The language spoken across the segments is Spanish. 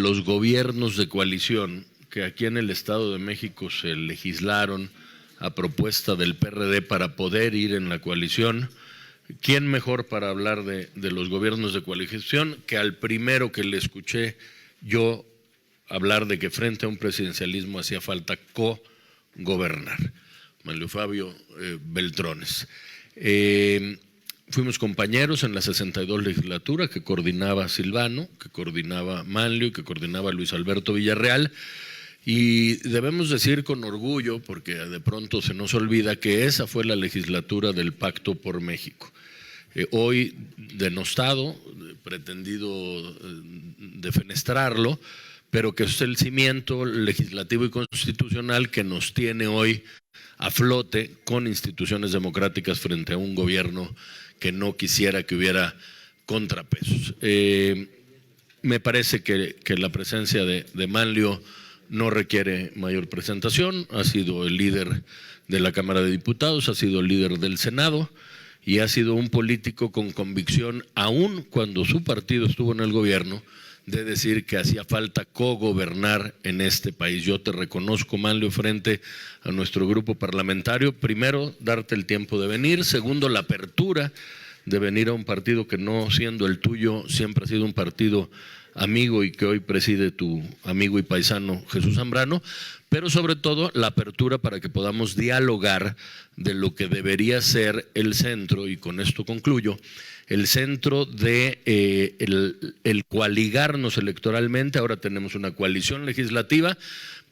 los gobiernos de coalición que aquí en el Estado de México se legislaron a propuesta del PRD para poder ir en la coalición, ¿quién mejor para hablar de los gobiernos de coalición que al primero que le escuché yo hablar de que frente a un presidencialismo hacía falta co-gobernar? Manlio Fabio Beltrones. Fuimos compañeros en la 62 legislatura que coordinaba Silvano, que coordinaba Manlio y que coordinaba Luis Alberto Villarreal. Y debemos decir con orgullo, porque de pronto se nos olvida, que esa fue la legislatura del Pacto por México. Hoy denostado, pretendido defenestrarlo, pero que es el cimiento legislativo y constitucional que nos tiene hoy a flote con instituciones democráticas frente a un gobierno que no quisiera que hubiera contrapesos. Me parece que la presencia de Manlio no requiere mayor presentación. Ha sido el líder de la Cámara de Diputados, ha sido el líder del Senado y ha sido un político con convicción, aún cuando su partido estuvo en el gobierno, de decir que hacía falta cogobernar en este país. Yo te reconozco, Manlio, frente a nuestro grupo parlamentario. Primero, darte el tiempo de venir. Segundo, la apertura de venir a un partido que no siendo el tuyo, siempre ha sido un partido amigo y que hoy preside tu amigo y paisano Jesús Zambrano, pero sobre todo la apertura para que podamos dialogar de lo que debería ser el centro, y con esto concluyo, el centro de el coaligarnos electoralmente. Ahora tenemos una coalición legislativa,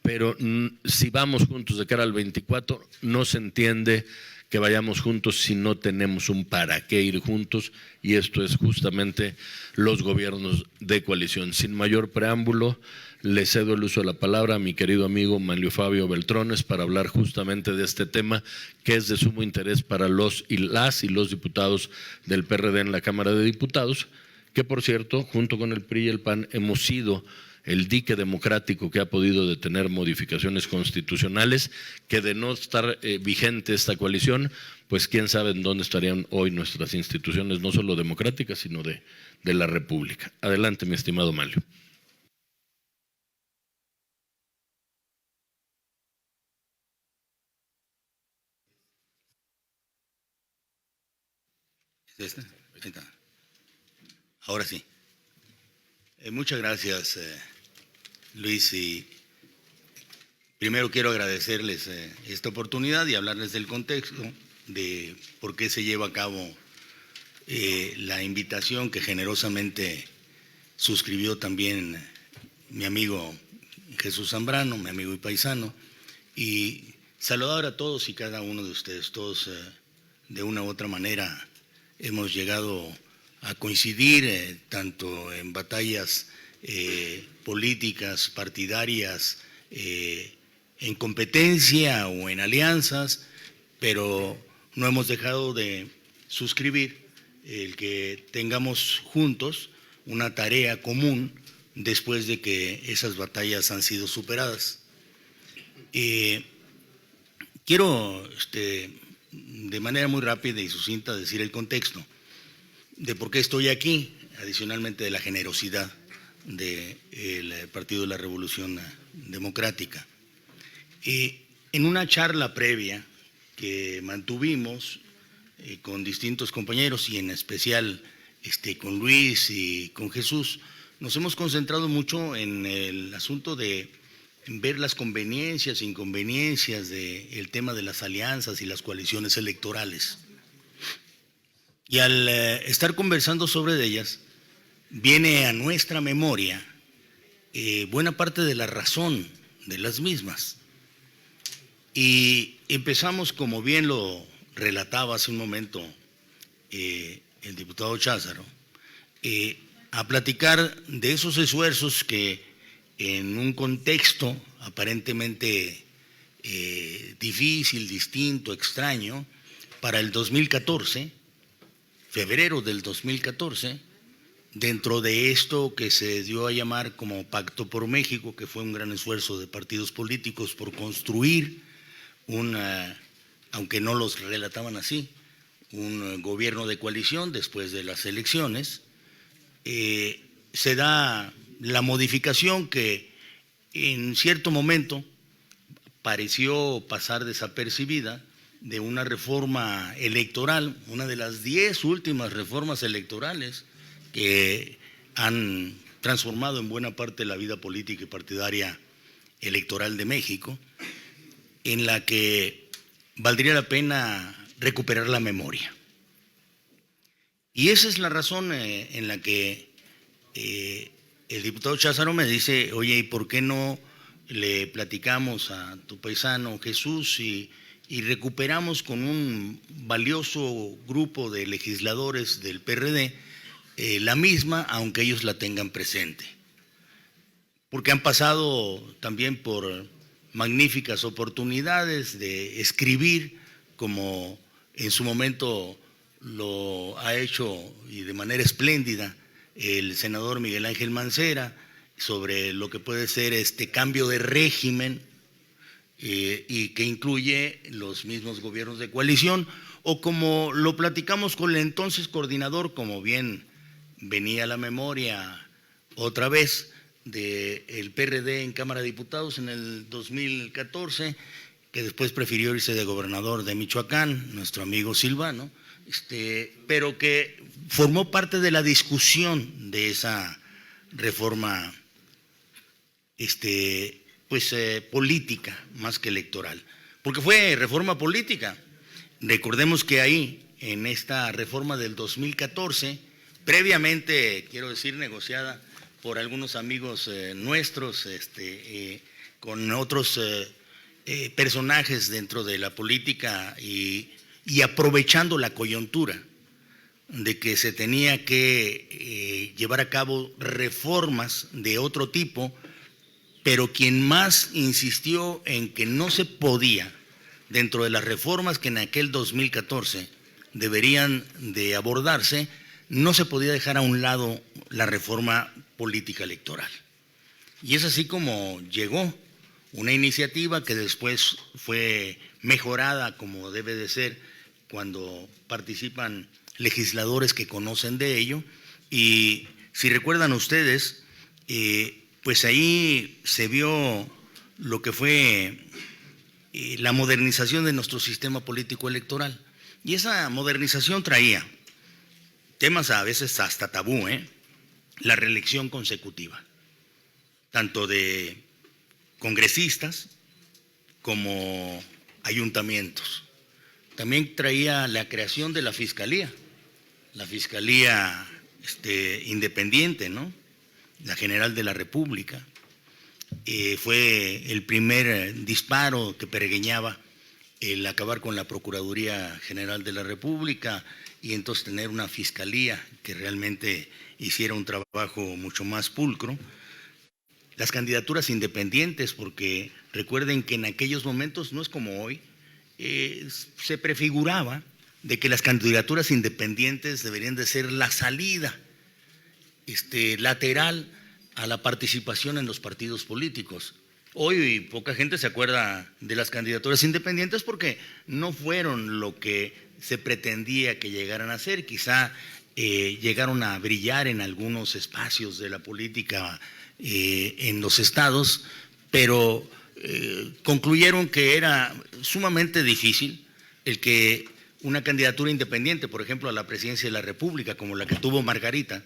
pero si vamos juntos de cara al 24, no se entiende que vayamos juntos si no tenemos un para qué ir juntos, y esto es justamente los gobiernos de coalición. Sin mayor preámbulo, le cedo el uso de la palabra a mi querido amigo Manlio Fabio Beltrones para hablar justamente de este tema que es de sumo interés para los y los diputados del PRD en la Cámara de Diputados, que por cierto, junto con el PRI y el PAN, hemos sido el dique democrático que ha podido detener modificaciones constitucionales, que de no estar vigente esta coalición, pues quién sabe en dónde estarían hoy nuestras instituciones, no solo democráticas, sino de la República. Adelante, mi estimado Manlio. Ahora sí. Muchas gracias, Luis, y primero quiero agradecerles esta oportunidad y hablarles del contexto de por qué se lleva a cabo la invitación que generosamente suscribió también mi amigo Jesús Zambrano, mi amigo y paisano, y saludar a todos y cada uno de ustedes. Todos de una u otra manera hemos llegado a coincidir tanto en batallas políticas, partidarias, en competencia o en alianzas, pero no hemos dejado de suscribir el que tengamos juntos una tarea común después de que esas batallas han sido superadas. Quiero de manera muy rápida y sucinta decir el contexto de por qué estoy aquí, adicionalmente de la generosidad del Partido de la Revolución Democrática. En una charla previa que mantuvimos con distintos compañeros y en especial con Luis y con Jesús, nos hemos concentrado mucho en el asunto de ver las conveniencias e inconveniencias del tema de las alianzas y las coaliciones electorales. Y al estar conversando sobre ellas, viene a nuestra memoria buena parte de la razón de las mismas. Y empezamos, como bien lo relataba hace un momento el diputado Cházaro, a platicar de esos esfuerzos que en un contexto aparentemente difícil, distinto, extraño, para el 2014, febrero del 2014, dentro de esto que se dio a llamar como Pacto por México, que fue un gran esfuerzo de partidos políticos por construir aunque no los relataban así, un gobierno de coalición después de las elecciones, se da la modificación que en cierto momento pareció pasar desapercibida de una reforma electoral, una de las 10 últimas reformas electorales que han transformado en buena parte la vida política y partidaria electoral de México, en la que valdría la pena recuperar la memoria. Y esa es la razón en la que el diputado Cházaro me dice, oye, ¿y por qué no le platicamos a tu paisano Jesús y recuperamos con un valioso grupo de legisladores del PRD la misma, aunque ellos la tengan presente? Porque han pasado también por magníficas oportunidades de escribir, como en su momento lo ha hecho y de manera espléndida el senador Miguel Ángel Mancera, sobre lo que puede ser este cambio de régimen y que incluye los mismos gobiernos de coalición, o como lo platicamos con el entonces coordinador, como bien venía a la memoria otra vez, del PRD en Cámara de Diputados en el 2014, que después prefirió irse de gobernador de Michoacán, nuestro amigo Silvano, pero que formó parte de la discusión de esa reforma política más que electoral, porque fue reforma política. Recordemos que ahí, en esta reforma del 2014, previamente, quiero decir, negociada por algunos amigos nuestros, con otros personajes dentro de la política y aprovechando la coyuntura de que se tenía que llevar a cabo reformas de otro tipo, pero quien más insistió en que no se podía, dentro de las reformas que en aquel 2014 deberían de abordarse, no se podía dejar a un lado la reforma política electoral. Y es así como llegó una iniciativa que después fue mejorada como debe de ser cuando participan legisladores que conocen de ello. Y si recuerdan ustedes, pues ahí se vio lo que fue la modernización de nuestro sistema político electoral. Y esa modernización traía temas a veces hasta tabú, la reelección consecutiva, tanto de congresistas como ayuntamientos. También traía la creación de la fiscalía independiente, ¿no? La General de la República. Fue el primer disparo que pergeñaba el acabar con la Procuraduría General de la República y entonces tener una fiscalía que realmente hiciera un trabajo mucho más pulcro. Las candidaturas independientes, porque recuerden que en aquellos momentos, no es como hoy, se prefiguraba de que las candidaturas independientes deberían de ser la salida lateral a la participación en los partidos políticos. Hoy poca gente se acuerda de las candidaturas independientes porque no fueron lo que se pretendía que llegaran a ser. Quizá llegaron a brillar en algunos espacios de la política en los estados, pero concluyeron que era sumamente difícil el que una candidatura independiente, por ejemplo, a la presidencia de la República, como la que tuvo Margarita,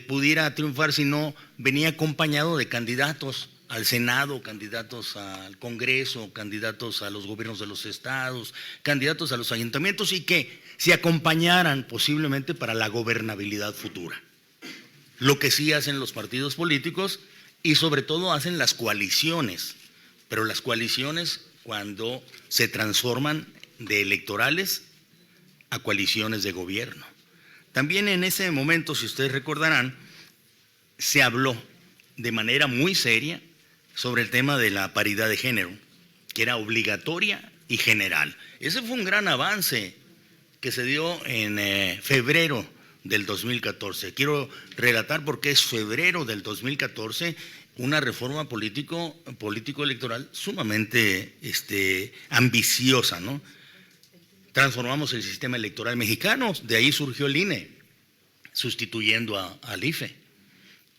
pudiera triunfar si no venía acompañado de candidatos al Senado, candidatos al Congreso, candidatos a los gobiernos de los estados, candidatos a los ayuntamientos y que se acompañaran posiblemente para la gobernabilidad futura. Lo que sí hacen los partidos políticos y sobre todo hacen las coaliciones, pero las coaliciones cuando se transforman de electorales a coaliciones de gobierno. También en ese momento, si ustedes recordarán, se habló de manera muy seria sobre el tema de la paridad de género, que era obligatoria y general. Ese fue un gran avance que se dio en febrero del 2014. Quiero relatar por qué es febrero del 2014 una reforma político-electoral sumamente ambiciosa, ¿no? Transformamos el sistema electoral mexicano, de ahí surgió el INE, sustituyendo al IFE.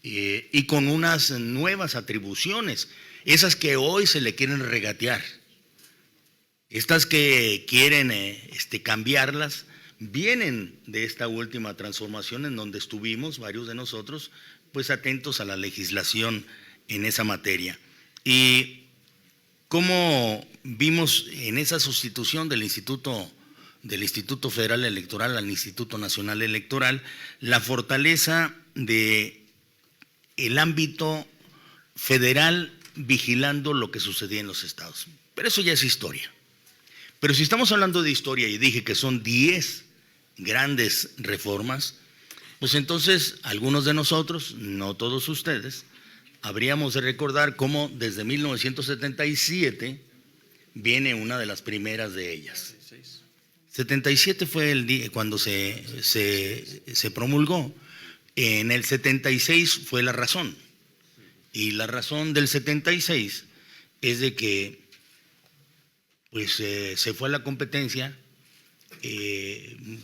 y con unas nuevas atribuciones, esas que hoy se le quieren regatear. Estas que quieren cambiarlas vienen de esta última transformación en donde estuvimos varios de nosotros pues atentos a la legislación en esa materia. Y cómo vimos en esa sustitución del Instituto Federal Electoral al Instituto Nacional Electoral la fortaleza de el ámbito federal vigilando lo que sucedía en los estados. Pero eso ya es historia. Pero si estamos hablando de historia y dije que son 10 grandes reformas, pues entonces algunos de nosotros, no todos ustedes, habríamos de recordar cómo desde 1977 viene una de las primeras de ellas. 77 fue el día cuando se promulgó. En el 76 fue la razón. Y la razón del 76 es de que pues se fue a la competencia,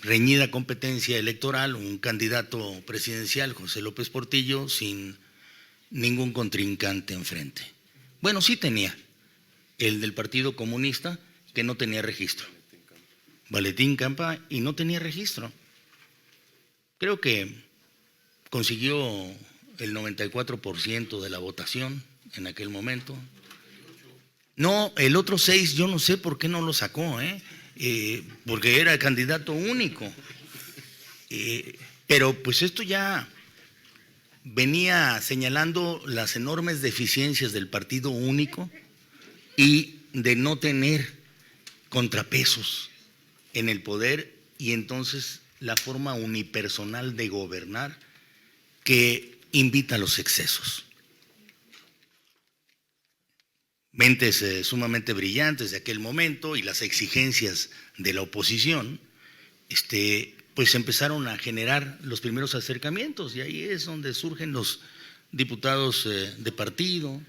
reñida competencia electoral, un candidato presidencial, José López Portillo, sin ningún contrincante enfrente. Bueno, sí tenía, el del Partido Comunista, que no tenía registro. Valentín Campa, y no tenía registro. Creo que consiguió el 94% de la votación en aquel momento. No, el otro 6 yo no sé por qué no lo sacó, porque era candidato único. Pero pues esto ya venía señalando las enormes deficiencias del partido único y de no tener contrapesos en el poder, y entonces la forma unipersonal de gobernar que invita a los excesos. Mentes sumamente brillantes de aquel momento y las exigencias de la oposición, pues empezaron a generar los primeros acercamientos, y ahí es donde surgen los diputados de partido.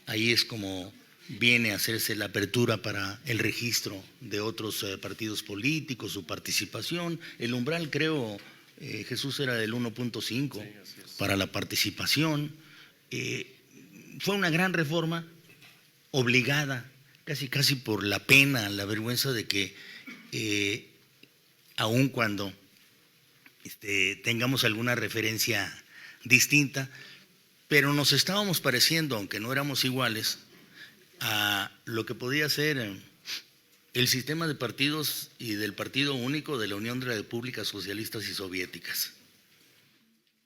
Ahí es como viene a hacerse la apertura para el registro de otros partidos políticos, su participación. El umbral, creo, Jesús, era del 1.5 para la participación. Fue una gran reforma, obligada, casi por la pena, la vergüenza de que aun cuando tengamos alguna referencia distinta, pero nos estábamos pareciendo, aunque no éramos iguales, a lo que podía ser el sistema de partidos y del partido único de la Unión de Repúblicas Socialistas y Soviéticas.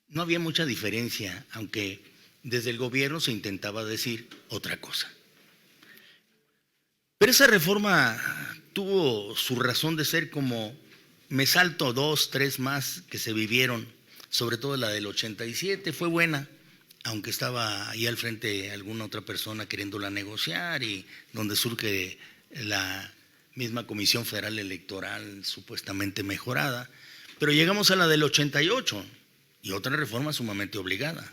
No había mucha diferencia, aunque desde el gobierno se intentaba decir otra cosa. Pero esa reforma tuvo su razón de ser, como me salto 2, 3 más que se vivieron, sobre todo la del 87, fue buena, aunque estaba ahí al frente alguna otra persona queriéndola negociar, y donde surge la misma Comisión Federal Electoral supuestamente mejorada. Pero llegamos a la del 88 y otra reforma sumamente obligada.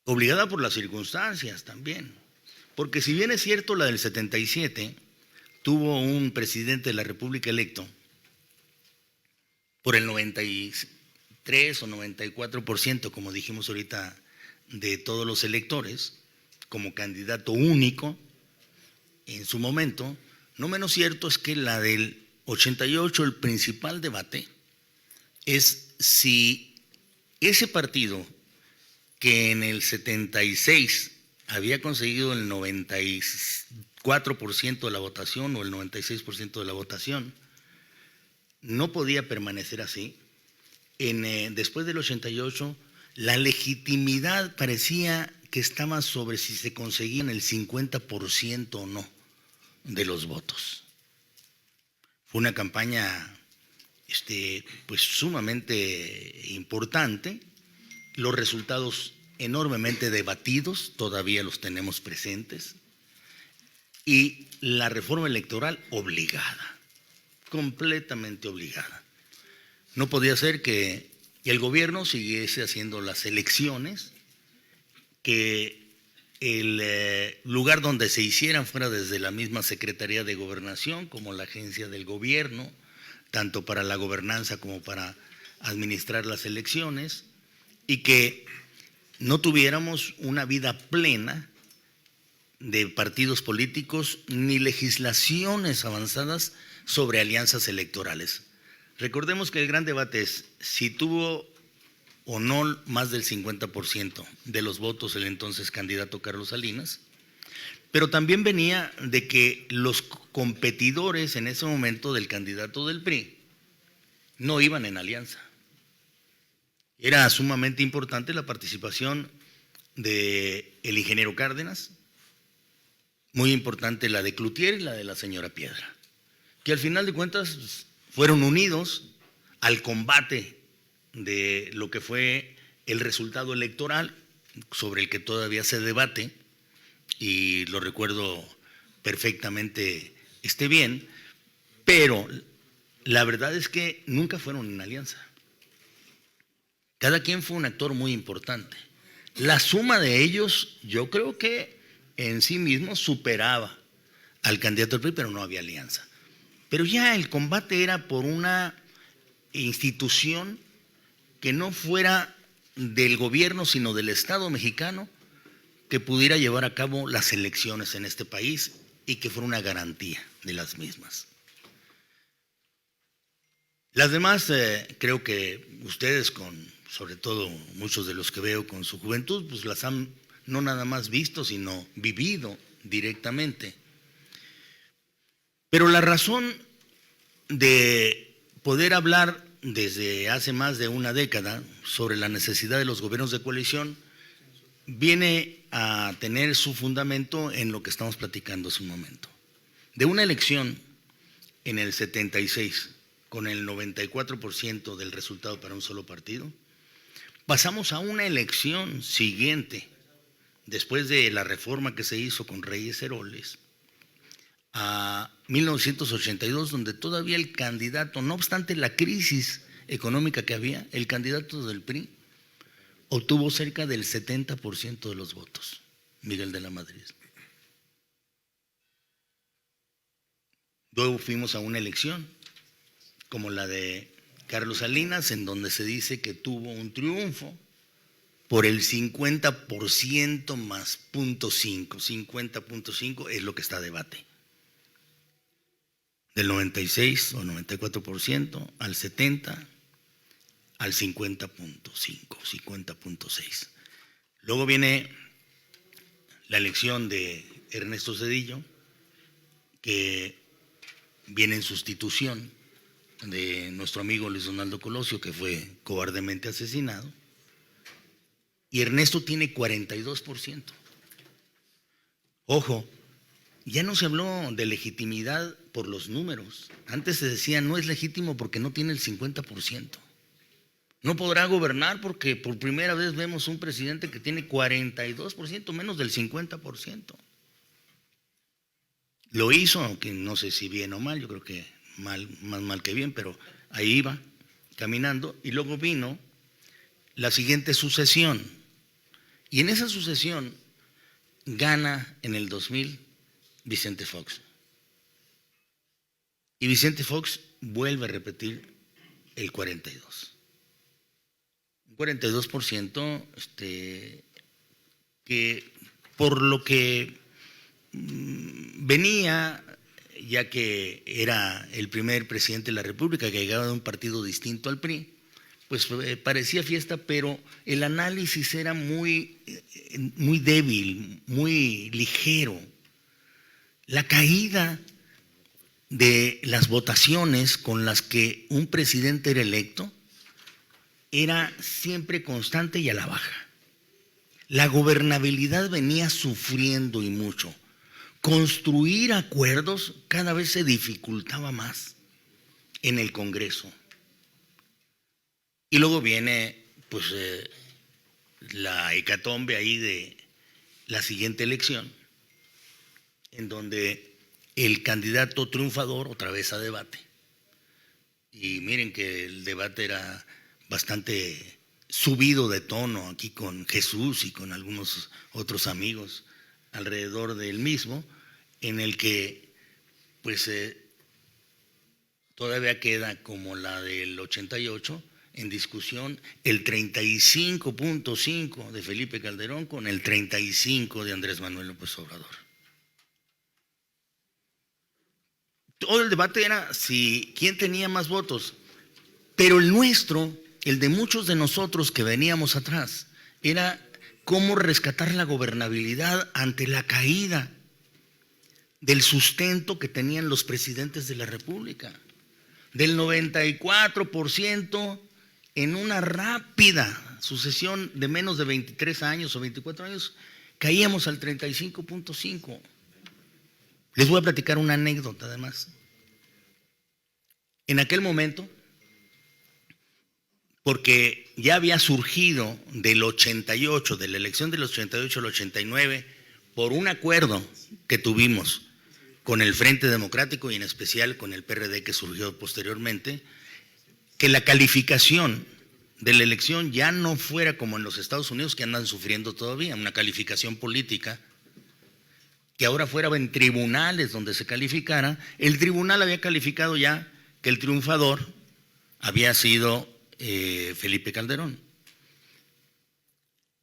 Obligada por las circunstancias también. Porque si bien es cierto, la del 77 tuvo un presidente de la República electo por el 93 o 94%, como dijimos ahorita, de todos los electores, como candidato único en su momento, no menos cierto es que la del 88, el principal debate es si ese partido que en el 76 había conseguido el 94% de la votación o el 96% de la votación, no podía permanecer así. Después del 88, la legitimidad parecía que estaba sobre si se conseguían el 50% o no de los votos. Fue una campaña pues sumamente importante, los resultados enormemente debatidos, todavía los tenemos presentes, y la reforma electoral obligada, completamente obligada. No podía ser que el gobierno siguiese haciendo las elecciones, que el lugar donde se hicieran fuera desde la misma Secretaría de Gobernación como la agencia del gobierno, tanto para la gobernanza como para administrar las elecciones, y que no tuviéramos una vida plena de partidos políticos ni legislaciones avanzadas sobre alianzas electorales. Recordemos que el gran debate es si tuvo o no más del 50% de los votos el entonces candidato Carlos Salinas, pero también venía de que los competidores en ese momento del candidato del PRI no iban en alianza. Era sumamente importante la participación del ingeniero Cárdenas, muy importante la de Cloutier y la de la señora Piedra, que al final de cuentas fueron unidos al combate de lo que fue el resultado electoral, sobre el que todavía se debate, y lo recuerdo perfectamente bien, pero la verdad es que nunca fueron en alianza. Cada quien fue un actor muy importante. La suma de ellos, yo creo que en sí mismo superaba al candidato del PRI, pero no había alianza. Pero ya el combate era por una institución que no fuera del gobierno, sino del Estado mexicano, que pudiera llevar a cabo las elecciones en este país y que fuera una garantía de las mismas. Las demás, creo que ustedes, sobre todo muchos de los que veo con su juventud, pues las han no nada más visto, sino vivido directamente. Pero la razón de poder hablar desde hace más de una década sobre la necesidad de los gobiernos de coalición viene a tener su fundamento en lo que estamos platicando hace un momento. De una elección en el 76, con el 94% del resultado para un solo partido, pasamos a una elección siguiente, después de la reforma que se hizo con Reyes Heroles, a 1982, donde todavía el candidato, no obstante la crisis económica que había, el candidato del PRI obtuvo cerca del 70% de los votos, Miguel de la Madrid. Luego fuimos a una elección como la de Carlos Salinas, en donde se dice que tuvo un triunfo por el 50% más 0.5, 50.5 es lo que está a debate. Del 96 o 94% al 70%, al 50.5, 50.6. Luego viene la elección de Ernesto Zedillo, que viene en sustitución de nuestro amigo Luis Donaldo Colosio, que fue cobardemente asesinado, y Ernesto tiene 42%. Ojo, ya no se habló de legitimidad por los números. Antes se decía no es legítimo porque no tiene el 50%. No podrá gobernar porque por primera vez vemos un presidente que tiene 42%, menos del 50%. Lo hizo, aunque no sé si bien o mal, yo creo que mal, más mal que bien, pero ahí iba caminando. Y luego vino la siguiente sucesión. Y en esa sucesión gana en el 2000 Vicente Fox. Y Vicente Fox vuelve a repetir el 42%. Un 42% que por lo que venía, ya que era el primer presidente de la República que llegaba de un partido distinto al PRI, pues parecía fiesta, pero el análisis era muy débil, muy ligero. La caída de las votaciones con las que un presidente era electo era siempre constante y a la baja. La gobernabilidad venía sufriendo y mucho. Construir acuerdos cada vez se dificultaba más en el Congreso. Y luego viene pues la hecatombe ahí de la siguiente elección, en donde el candidato triunfador otra vez a debate. Y miren que el debate era bastante subido de tono aquí con Jesús y con algunos otros amigos alrededor del mismo, en el que pues todavía queda como la del 88, en discusión el 35.5 de Felipe Calderón con el 35 de Andrés Manuel López Obrador. Todo el debate era si quién tenía más votos, pero el nuestro, el de muchos de nosotros que veníamos atrás, era cómo rescatar la gobernabilidad ante la caída del sustento que tenían los presidentes de la República. Del 94% en una rápida sucesión de menos de 23 años o 24 años, caíamos al 35.5. Les voy a platicar una anécdota además. En aquel momento, porque ya había surgido del 88, de la elección del 88 al 89, por un acuerdo que tuvimos con el Frente Democrático y en especial con el PRD que surgió posteriormente, que la calificación de la elección ya no fuera como en los Estados Unidos, que andan sufriendo todavía, una calificación política, que ahora fuera en tribunales donde se calificara. El tribunal había calificado ya que el triunfador había sido Felipe Calderón.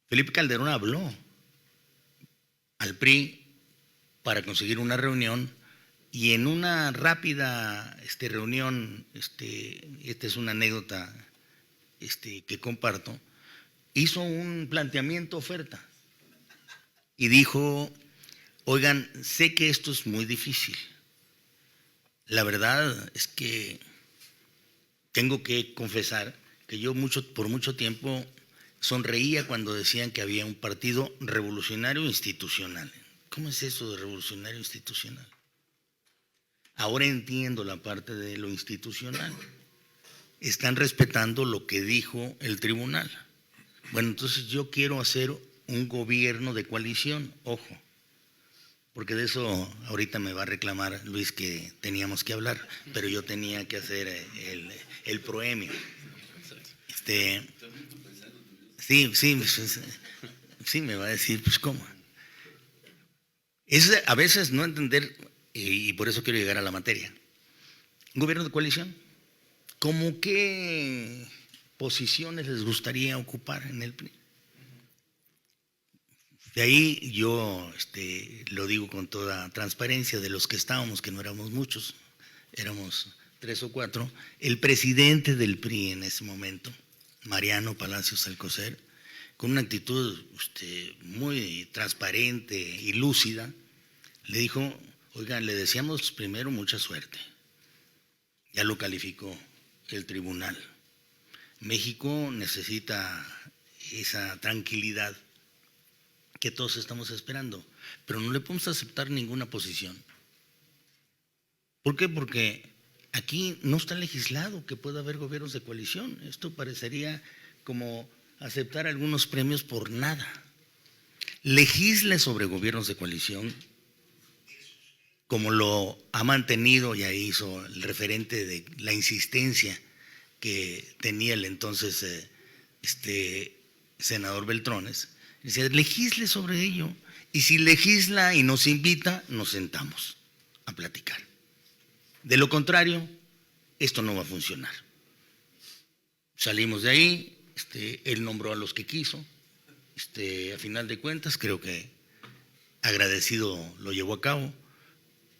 Felipe Calderón habló al PRI para conseguir una reunión y en una rápida reunión, esta es una anécdota que comparto, hizo un planteamiento oferta y dijo: oigan, sé que esto es muy difícil. La verdad es que tengo que confesar que yo por mucho tiempo sonreía cuando decían que había un partido revolucionario institucional. ¿Cómo es eso de revolucionario institucional? Ahora entiendo la parte de lo institucional. Están respetando lo que dijo el tribunal. Bueno, entonces yo quiero hacer un gobierno de coalición, ojo, porque de eso ahorita me va a reclamar Luis que teníamos que hablar, pero yo tenía que hacer el proemio. Sí, me va a decir, pues ¿cómo? Es a veces no entender, y por eso quiero llegar a la materia. ¿Un gobierno de coalición? ¿Cómo qué posiciones les gustaría ocupar en el PRI? De ahí yo lo digo con toda transparencia, de los que estábamos, que no éramos muchos, éramos 3 o 4, el presidente del PRI en ese momento, Mariano Palacios Alcocer, con una actitud muy transparente y lúcida, le dijo: oigan, le deseamos primero mucha suerte. Ya lo calificó el tribunal. México necesita esa tranquilidad que todos estamos esperando, pero no le podemos aceptar ninguna posición. ¿Por qué? Porque aquí no está legislado que pueda haber gobiernos de coalición. Esto parecería como aceptar algunos premios por nada. Legisle sobre gobiernos de coalición, como lo ha mantenido, y ahí hizo el referente de la insistencia que tenía el entonces senador Beltrones. Dice: legisle sobre ello, y si legisla y nos invita, nos sentamos a platicar. De lo contrario, esto no va a funcionar. Salimos de ahí, él nombró a los que quiso, a final de cuentas creo que agradecido lo llevó a cabo,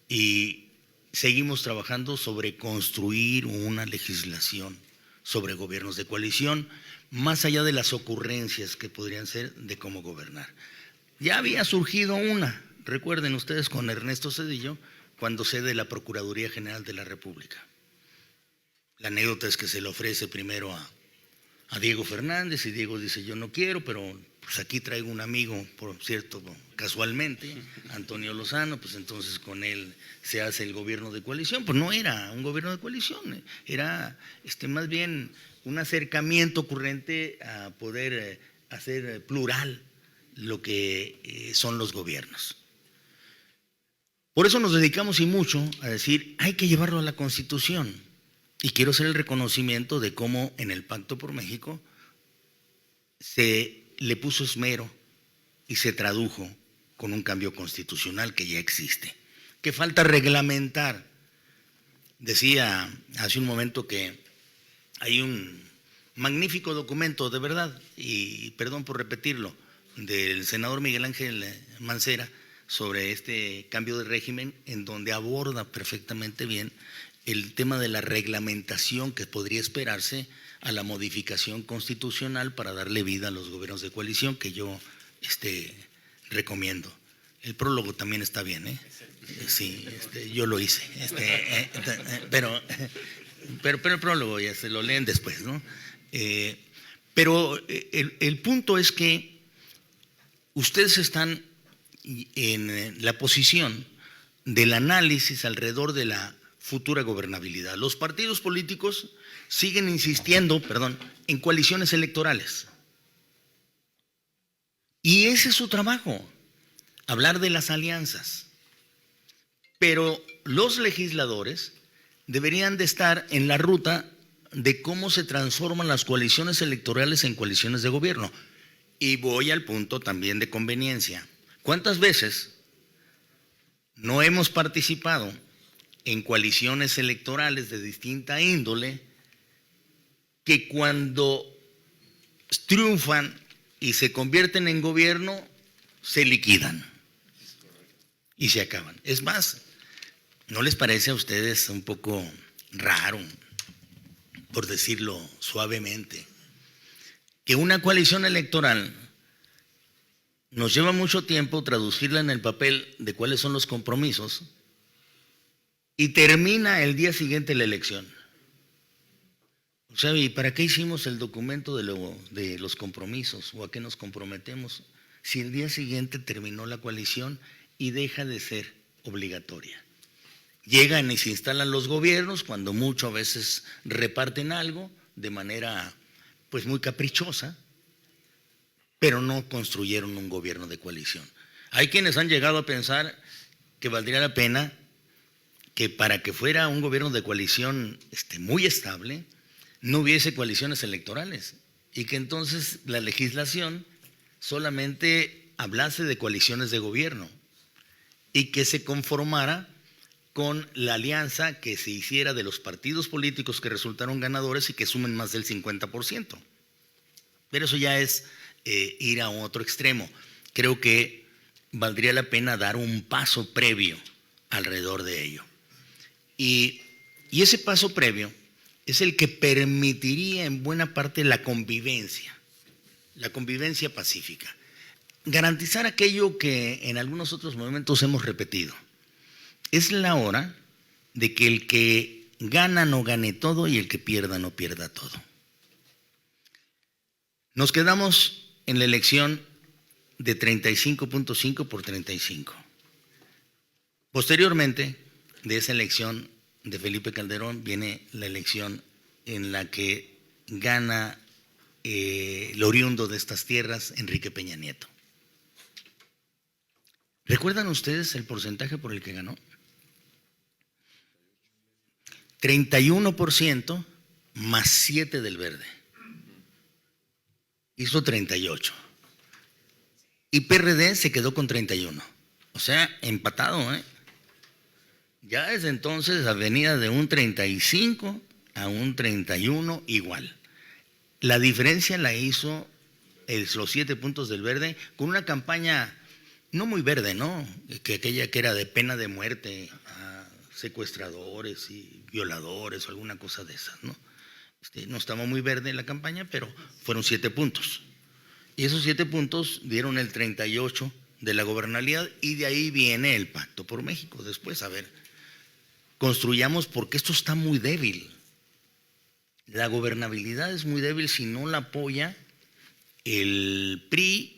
y seguimos trabajando sobre construir una legislación sobre gobiernos de coalición, más allá de las ocurrencias que podrían ser de cómo gobernar. Ya había surgido una, recuerden ustedes, con Ernesto Zedillo, cuando cede la Procuraduría General de la República. La anécdota es que se le ofrece primero a Diego Fernández, y Diego dice: yo no quiero, pero pues aquí traigo un amigo, por cierto, casualmente, Antonio Lozano, pues entonces con él se hace el gobierno de coalición. Pues no era un gobierno de coalición, era más bien un acercamiento ocurrente a poder hacer plural lo que son los gobiernos. Por eso nos dedicamos y mucho a decir: hay que llevarlo a la Constitución. Y quiero hacer el reconocimiento de cómo en el Pacto por México se le puso esmero y se tradujo con un cambio constitucional que ya existe. Que falta reglamentar. Decía hace un momento que hay magnífico documento, de verdad, y perdón por repetirlo, del senador Miguel Ángel Mancera sobre este cambio de régimen, en donde aborda perfectamente bien el tema de la reglamentación que podría esperarse a la modificación constitucional para darle vida a los gobiernos de coalición, que yo recomiendo. El prólogo también está bien, ¿eh? Sí, yo lo hice, pero el prólogo ya se lo leen después, ¿no? Pero el punto es que ustedes están en la posición del análisis alrededor de la futura gobernabilidad. Los partidos políticos siguen insistiendo, en coaliciones electorales. Y ese es su trabajo, hablar de las alianzas. Pero los legisladores deberían de estar en la ruta de cómo se transforman las coaliciones electorales en coaliciones de gobierno. Y voy al punto también de conveniencia. ¿Cuántas veces no hemos participado en coaliciones electorales de distinta índole que cuando triunfan y se convierten en gobierno se liquidan y se acaban? Es más, ¿no les parece a ustedes un poco raro, por decirlo suavemente, que una coalición electoral nos lleva mucho tiempo traducirla en el papel de cuáles son los compromisos y termina el día siguiente la elección? O sea, ¿y para qué hicimos el documento de los compromisos o a qué nos comprometemos si el día siguiente terminó la coalición y deja de ser obligatoria? Llegan y se instalan los gobiernos, cuando mucho a veces reparten algo de manera pues muy caprichosa, pero no construyeron un gobierno de coalición. Hay quienes han llegado a pensar que valdría la pena que para que fuera un gobierno de coalición muy estable, no hubiese coaliciones electorales y que entonces la legislación solamente hablase de coaliciones de gobierno y que se conformara con la alianza que se hiciera de los partidos políticos que resultaron ganadores y que sumen más del 50%. Pero eso ya es ir a otro extremo. Creo que valdría la pena dar un paso previo alrededor de ello. Y ese paso previo es el que permitiría en buena parte la convivencia pacífica. Garantizar aquello que en algunos otros momentos hemos repetido. Es la hora de que el que gana no gane todo y el que pierda no pierda todo. Nos quedamos en la elección de 35.5 por 35. Posteriormente de esa elección de Felipe Calderón viene la elección en la que gana el oriundo de estas tierras, Enrique Peña Nieto. ¿Recuerdan ustedes el porcentaje por el que ganó? 31% más 7 del Verde. Hizo 38. Y PRD se quedó con 31. O sea, empatado, ¿eh? Ya desde entonces venía de un 35 a un 31 igual. La diferencia la hizo los 7 puntos del Verde con una campaña no muy verde, ¿no? Que aquella que era de pena de muerte a secuestradores y violadores o alguna cosa de esas, ¿no? No estaba muy verde la campaña, pero fueron 7 puntos. Y esos 7 puntos dieron el 38 de la gobernabilidad y de ahí viene el Pacto por México. Después, a ver, construyamos porque esto está muy débil. La gobernabilidad es muy débil si no la apoya el PRI,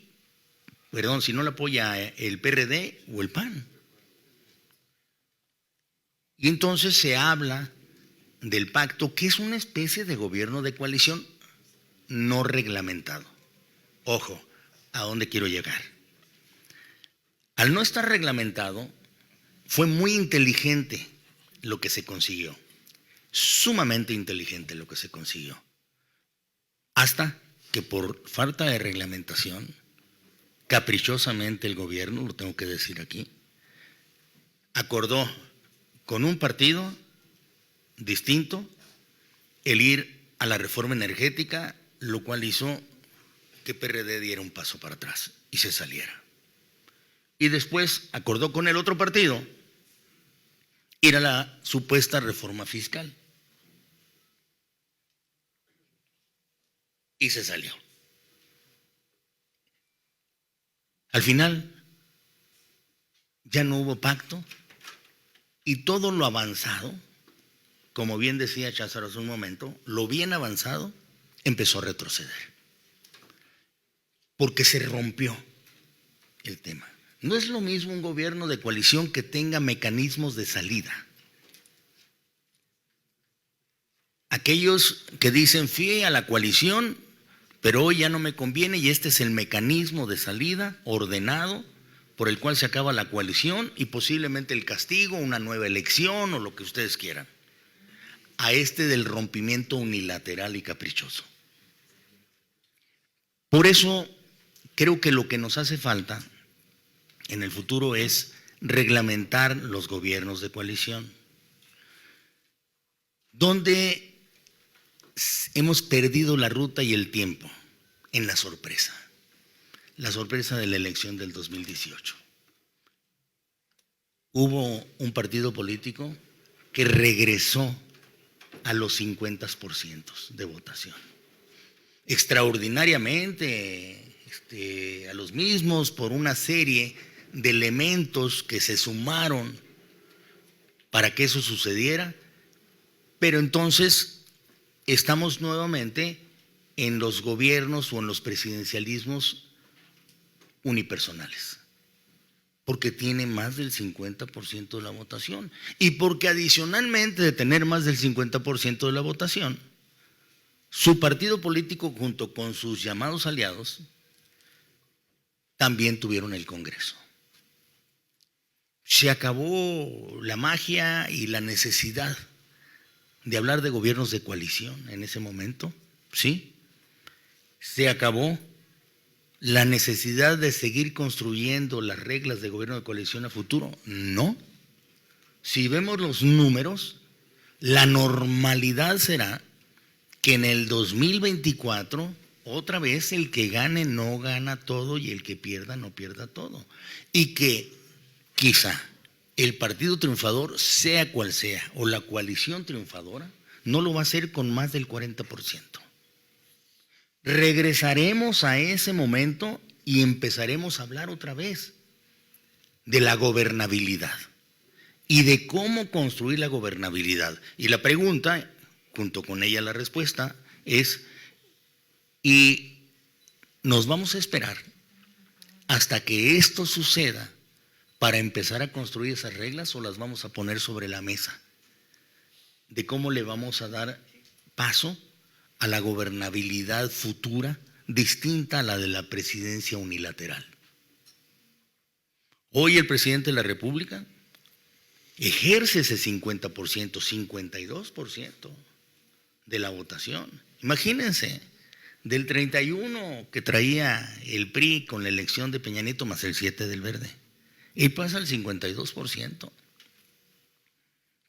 si no la apoya el PRD o el PAN. Y entonces se habla del pacto, que es una especie de gobierno de coalición no reglamentado. Ojo, ¿a dónde quiero llegar? Al no estar reglamentado, fue muy inteligente lo que se consiguió, sumamente inteligente lo que se consiguió, hasta que por falta de reglamentación, caprichosamente el gobierno, lo tengo que decir aquí, acordó con un partido distinto el ir a la reforma energética, lo cual hizo que PRD diera un paso para atrás y se saliera. Y después acordó con el otro partido ir a la supuesta reforma fiscal. Y se salió. Al final, ya no hubo pacto y todo lo avanzado, como bien decía Cházaro hace un momento, lo bien avanzado empezó a retroceder. Porque se rompió el tema. No es lo mismo un gobierno de coalición que tenga mecanismos de salida. Aquellos que dicen fui a la coalición, pero hoy ya no me conviene y este es el mecanismo de salida ordenado por el cual se acaba la coalición y posiblemente el castigo, una nueva elección o lo que ustedes quieran. A este del rompimiento unilateral y caprichoso. Por eso creo que lo que nos hace falta en el futuro es reglamentar los gobiernos de coalición, donde hemos perdido la ruta y el tiempo en la sorpresa de la elección del 2018. Hubo un partido político que regresó a los 50% de votación. Extraordinariamente a los mismos por una serie de elementos que se sumaron para que eso sucediera, pero entonces estamos nuevamente en los gobiernos o en los presidencialismos unipersonales, porque tiene más del 50% de la votación y porque adicionalmente de tener más del 50% de la votación, su partido político junto con sus llamados aliados también tuvieron el Congreso. Se acabó la magia y la necesidad de hablar de gobiernos de coalición en ese momento, ¿sí? Se acabó la necesidad de seguir construyendo las reglas de gobierno de coalición a futuro, no. Si vemos los números, la normalidad será que en el 2024 otra vez el que gane no gana todo y el que pierda no pierda todo. Y que quizá el partido triunfador, sea cual sea, o la coalición triunfadora, no lo va a hacer con más del 40%. Regresaremos a ese momento y empezaremos a hablar otra vez de la gobernabilidad y de cómo construir la gobernabilidad. Y la pregunta, junto con ella la respuesta, es: ¿y nos vamos a esperar hasta que esto suceda para empezar a construir esas reglas o las vamos a poner sobre la mesa de cómo le vamos a dar paso a la gobernabilidad futura distinta a la de la presidencia unilateral? Hoy el presidente de la República ejerce ese 50%, 52% de la votación. Imagínense, del 31 que traía el PRI con la elección de Peña Nieto más el 7 del Verde, y pasa al 52%.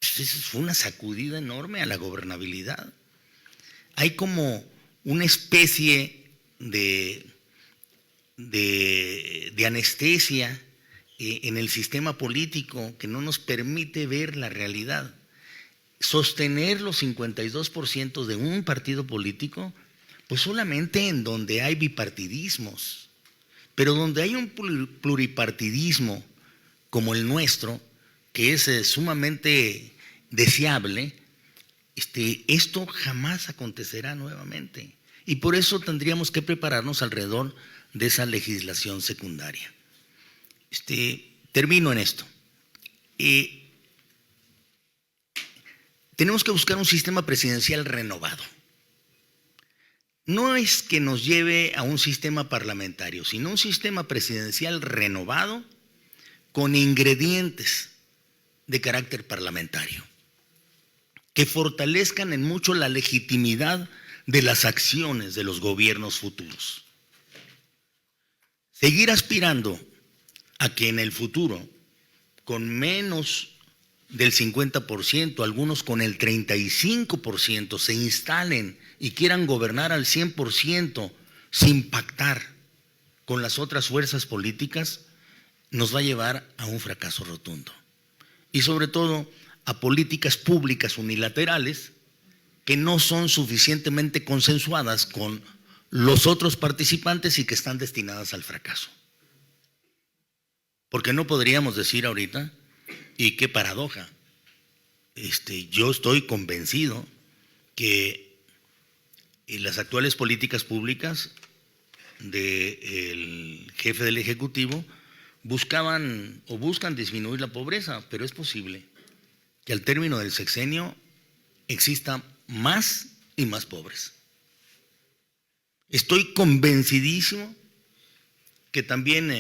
Eso fue una sacudida enorme a la gobernabilidad. Hay como una especie de anestesia en el sistema político que no nos permite ver la realidad. Sostener los 52% de un partido político, pues solamente en donde hay bipartidismos, pero donde hay un pluripartidismo como el nuestro, que es sumamente deseable, esto jamás acontecerá nuevamente. Y por eso tendríamos que prepararnos alrededor de esa legislación secundaria. Termino en esto. Tenemos que buscar un sistema presidencial renovado. No es que nos lleve a un sistema parlamentario, sino un sistema presidencial renovado con ingredientes de carácter parlamentario, que fortalezcan en mucho la legitimidad de las acciones de los gobiernos futuros. Seguir aspirando a que en el futuro, con menos del 50%, algunos con el 35%, se instalen y quieran gobernar al 100% sin pactar con las otras fuerzas políticas, nos va a llevar a un fracaso rotundo. Y sobre todo a políticas públicas unilaterales que no son suficientemente consensuadas con los otros participantes y que están destinadas al fracaso. Porque no podríamos decir ahorita, y qué paradoja, yo estoy convencido que las actuales políticas públicas del jefe del Ejecutivo buscaban o buscan disminuir la pobreza, pero es posible que al término del sexenio exista más y más pobres. Estoy convencidísimo que también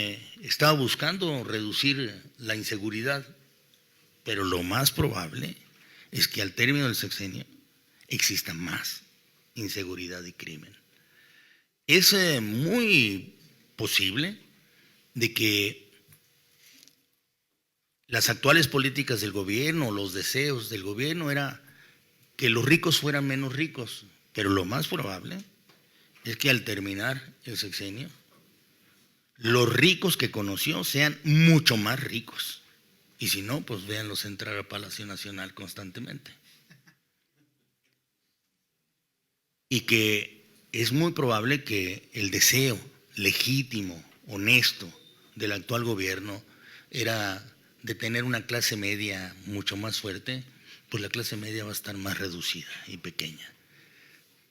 estaba buscando reducir la inseguridad, pero lo más probable es que al término del sexenio exista más inseguridad y crimen. Es muy posible de que las actuales políticas del gobierno, los deseos del gobierno era que los ricos fueran menos ricos, pero lo más probable es que al terminar el sexenio, los ricos que conoció sean mucho más ricos. Y si no, pues véanlos entrar a Palacio Nacional constantemente. Y que es muy probable que el deseo legítimo, honesto del actual gobierno era de tener una clase media mucho más fuerte, pues la clase media va a estar más reducida y pequeña.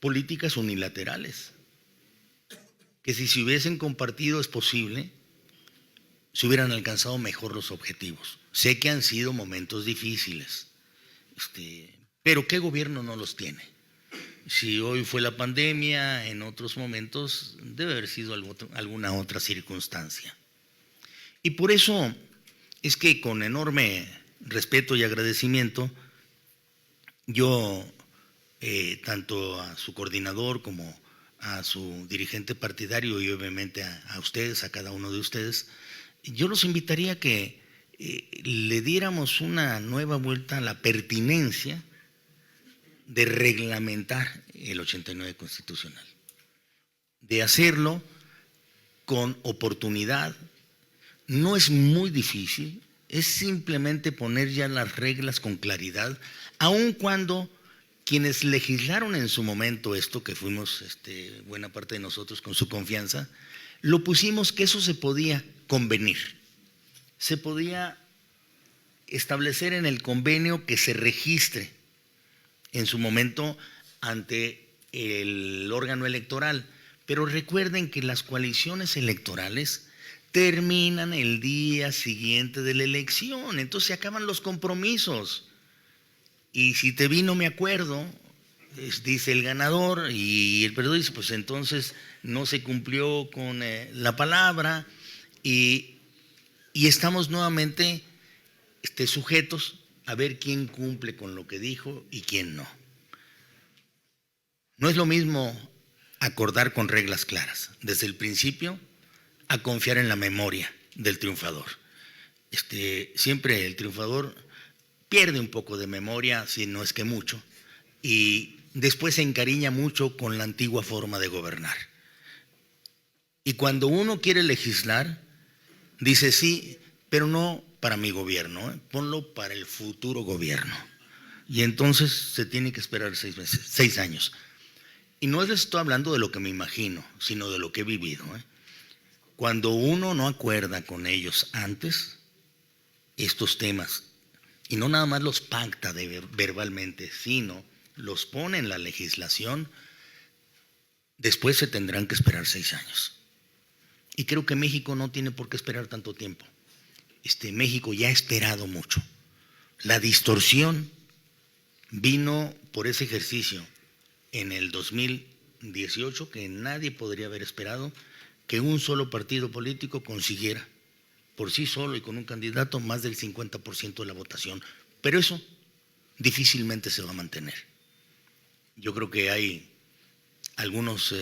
Políticas unilaterales, que si se hubiesen compartido es posible, se hubieran alcanzado mejor los objetivos. Sé que han sido momentos difíciles, pero ¿qué gobierno no los tiene? Si hoy fue la pandemia, en otros momentos debe haber sido alguna otra circunstancia. Y por eso es que con enorme respeto y agradecimiento, yo, tanto a su coordinador como a su dirigente partidario y obviamente a ustedes, a cada uno de ustedes, yo los invitaría a que le diéramos una nueva vuelta a la pertinencia de reglamentar el 89 constitucional, de hacerlo con oportunidad. No es muy difícil, es simplemente poner ya las reglas con claridad, aun cuando quienes legislaron en su momento esto, que fuimos buena parte de nosotros con su confianza, lo pusimos que eso se podía convenir, se podía establecer en el convenio que se registre en su momento ante el órgano electoral. Pero recuerden que las coaliciones electorales terminan el día siguiente de la elección, entonces se acaban los compromisos. Y si te vi no me acuerdo, dice el ganador, y el perdedor dice, pues entonces no se cumplió con la palabra, y estamos nuevamente sujetos a ver quién cumple con lo que dijo y quién no. No es lo mismo acordar con reglas claras desde el principio a confiar en la memoria del triunfador. Siempre el triunfador pierde un poco de memoria, si no es que mucho, y después se encariña mucho con la antigua forma de gobernar. Y cuando uno quiere legislar, dice sí, pero no para mi gobierno, ponlo para el futuro gobierno. Y entonces se tiene que esperar 6 años. Y no les estoy hablando de lo que me imagino, sino de lo que he vivido. Cuando uno no acuerda con ellos antes estos temas, y no nada más los pacta verbalmente, sino los pone en la legislación, después se tendrán que esperar 6 años. Y creo que México no tiene por qué esperar tanto tiempo. México ya ha esperado mucho. La distorsión vino por ese ejercicio en el 2018, que nadie podría haber esperado que un solo partido político consiguiera por sí solo y con un candidato más del 50% de la votación. Pero eso difícilmente se va a mantener. Yo creo que hay algunos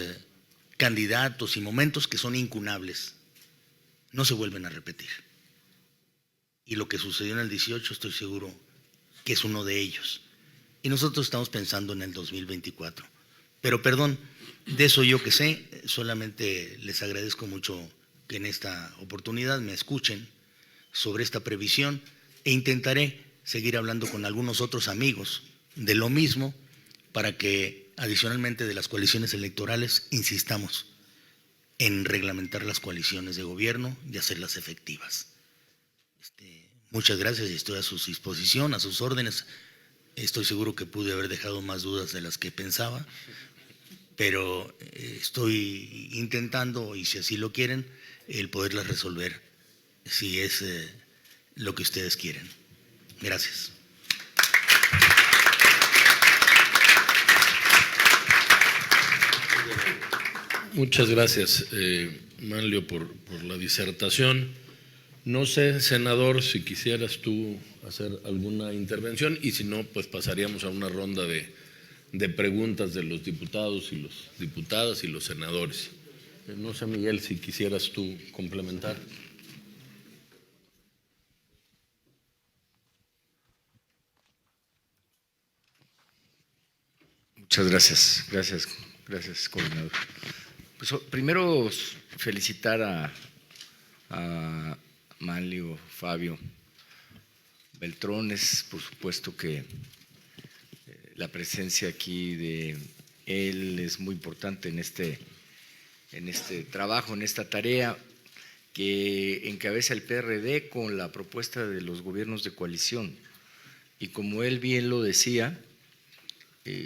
candidatos y momentos que son incunables, no se vuelven a repetir. Y lo que sucedió en el 18 estoy seguro que es uno de ellos. Y nosotros estamos pensando en el 2024. Pero perdón, de eso yo que sé, solamente les agradezco mucho que en esta oportunidad me escuchen sobre esta previsión e intentaré seguir hablando con algunos otros amigos de lo mismo para que adicionalmente de las coaliciones electorales insistamos en reglamentar las coaliciones de gobierno y hacerlas efectivas. Muchas gracias y estoy a su disposición, a sus órdenes. Estoy seguro que pude haber dejado más dudas de las que pensaba, pero estoy intentando, y si así lo quieren, el poderlas resolver, si es lo que ustedes quieren. Gracias. Muchas gracias, Manlio, por la disertación. No sé, senador, si quisieras tú hacer alguna intervención, y si no, pues pasaríamos a una ronda de preguntas de los diputados y las diputadas y los senadores. No sé, Miguel, si quisieras tú complementar. Muchas gracias, gracias, coordinador. Pues, primero, felicitar a Manlio, Fabio Beltrones, por supuesto que la presencia aquí de él es muy importante en este trabajo, en esta tarea que encabeza el PRD con la propuesta de los gobiernos de coalición. Y como él bien lo decía,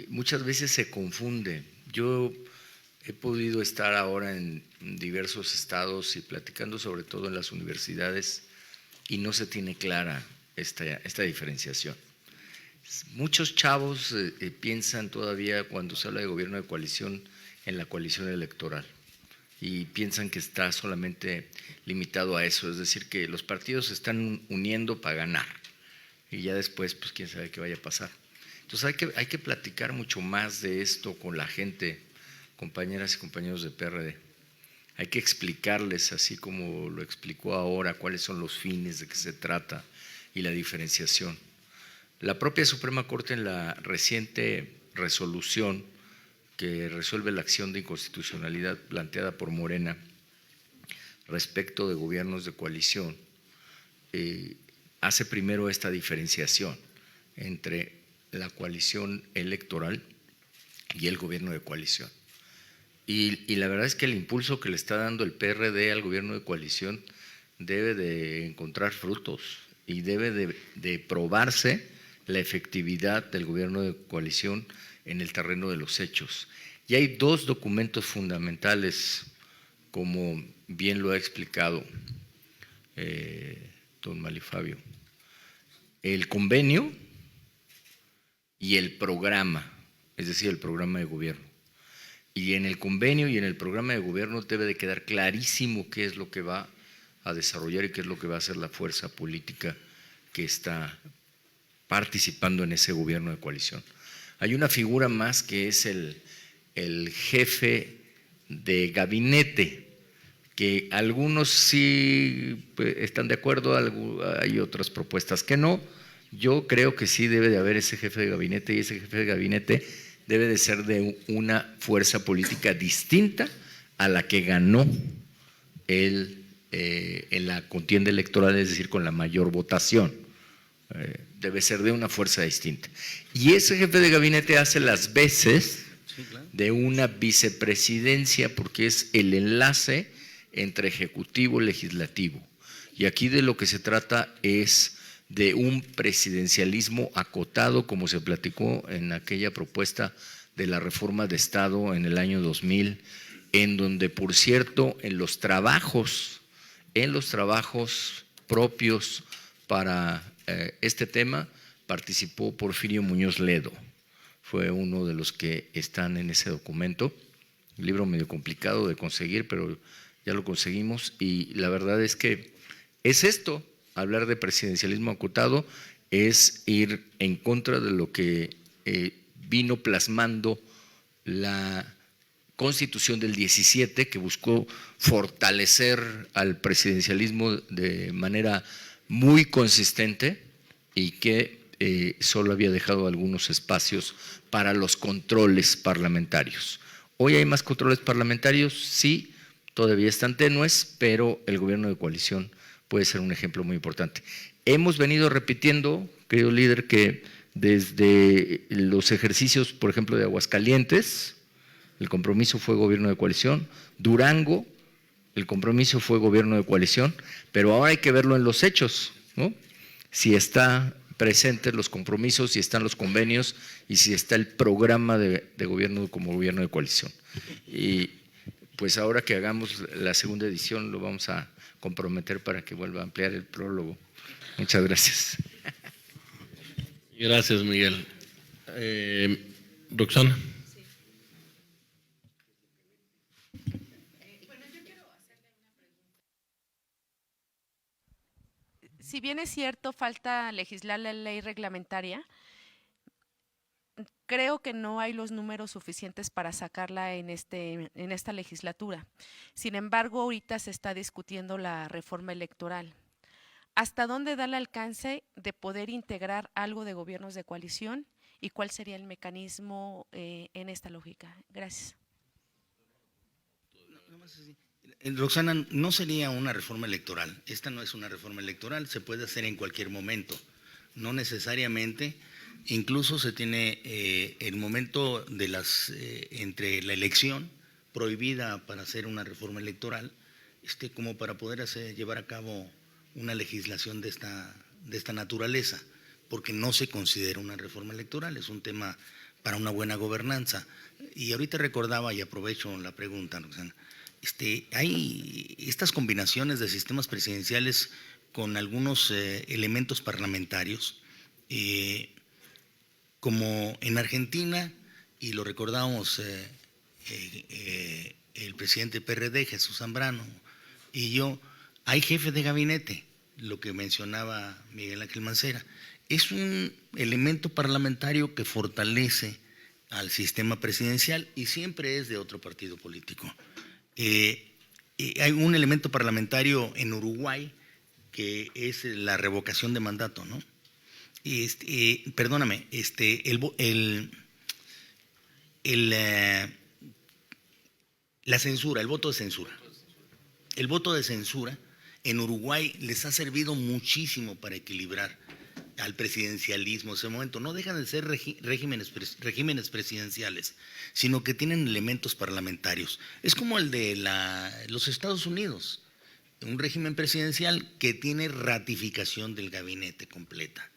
muchas veces se confunde. Yo he podido estar ahora en diversos estados y platicando sobre todo en las universidades y no se tiene clara esta diferenciación. Muchos chavos piensan todavía cuando se habla de gobierno de coalición en la coalición electoral y piensan que está solamente limitado a eso, es decir, que los partidos se están uniendo para ganar y ya después pues quién sabe qué vaya a pasar. Entonces hay que platicar mucho más de esto con la gente, compañeras y compañeros de PRD. Hay que explicarles, así como lo explicó ahora, cuáles son los fines, de qué se trata y la diferenciación. La propia Suprema Corte, en la reciente resolución que resuelve la acción de inconstitucionalidad planteada por Morena respecto de gobiernos de coalición, hace primero esta diferenciación entre la coalición electoral y el gobierno de coalición. Y la verdad es que el impulso que le está dando el PRD al gobierno de coalición debe de encontrar frutos y debe de probarse la efectividad del gobierno de coalición en el terreno de los hechos. Y hay dos documentos fundamentales, como bien lo ha explicado don Malifabio: el convenio y el programa, es decir, el programa de gobierno. Y en el convenio y en el programa de gobierno debe de quedar clarísimo qué es lo que va a desarrollar y qué es lo que va a hacer la fuerza política que está participando en ese gobierno de coalición. Hay una figura más que es el jefe de gabinete, que algunos sí están de acuerdo, hay otras propuestas que no. Yo creo que sí debe de haber ese jefe de gabinete, y ese jefe de gabinete debe de ser de una fuerza política distinta a la que ganó él en la contienda electoral, es decir, con la mayor votación. Debe ser de una fuerza distinta. Y ese jefe de gabinete hace las veces de una vicepresidencia, porque es el enlace entre ejecutivo y legislativo. Y aquí de lo que se trata es de un presidencialismo acotado, como se platicó en aquella propuesta de la reforma de Estado en el año 2000, en donde, por cierto, en los trabajos propios para este tema participó Porfirio Muñoz Ledo. Fue uno de los que están en ese documento, un libro medio complicado de conseguir, pero ya lo conseguimos, y la verdad es que es esto. Hablar de presidencialismo acotado es ir en contra de lo que vino plasmando la Constitución del 17, que buscó fortalecer al presidencialismo de manera muy consistente y que solo había dejado algunos espacios para los controles parlamentarios. Hoy hay más controles parlamentarios, sí, todavía están tenues, pero el gobierno de coalición puede ser un ejemplo muy importante. Hemos venido repitiendo, querido líder, que desde los ejercicios, por ejemplo, de Aguascalientes, el compromiso fue gobierno de coalición, Durango, el compromiso fue gobierno de coalición, pero ahora hay que verlo en los hechos, ¿no? Si está presentes los compromisos, si están los convenios y si está el programa de gobierno como gobierno de coalición. Y pues ahora que hagamos la segunda edición lo vamos a comprometer para que vuelva a ampliar el prólogo. Muchas gracias. Gracias, Miguel. Roxana. Si bien es cierto, falta legislar la ley reglamentaria, creo que no hay los números suficientes para sacarla en esta legislatura. Sin embargo, ahorita se está discutiendo la reforma electoral. ¿Hasta dónde da el alcance de poder integrar algo de gobiernos de coalición y cuál sería el mecanismo en esta lógica? Gracias. Roxana, no sería una reforma electoral. Esta no es una reforma electoral, se puede hacer en cualquier momento. No necesariamente, incluso se tiene el momento de entre la elección prohibida para hacer una reforma electoral, como para poder llevar a cabo una legislación de esta naturaleza, porque no se considera una reforma electoral, es un tema para una buena gobernanza. Y ahorita recordaba, y aprovecho la pregunta, Roxana, hay estas combinaciones de sistemas presidenciales con algunos elementos parlamentarios, como en Argentina, y lo recordábamos el presidente PRD, Jesús Zambrano, y yo, hay jefes de gabinete, lo que mencionaba Miguel Ángel Mancera. Es un elemento parlamentario que fortalece al sistema presidencial y siempre es de otro partido político. Hay un elemento parlamentario en Uruguay que es la revocación de mandato, ¿no? Perdóname, la censura, el voto de censura. El voto de censura en Uruguay les ha servido muchísimo para equilibrar al presidencialismo en ese momento. No dejan de ser regímenes presidenciales, sino que tienen elementos parlamentarios. Es como el de los Estados Unidos, un régimen presidencial que tiene ratificación del gabinete completa,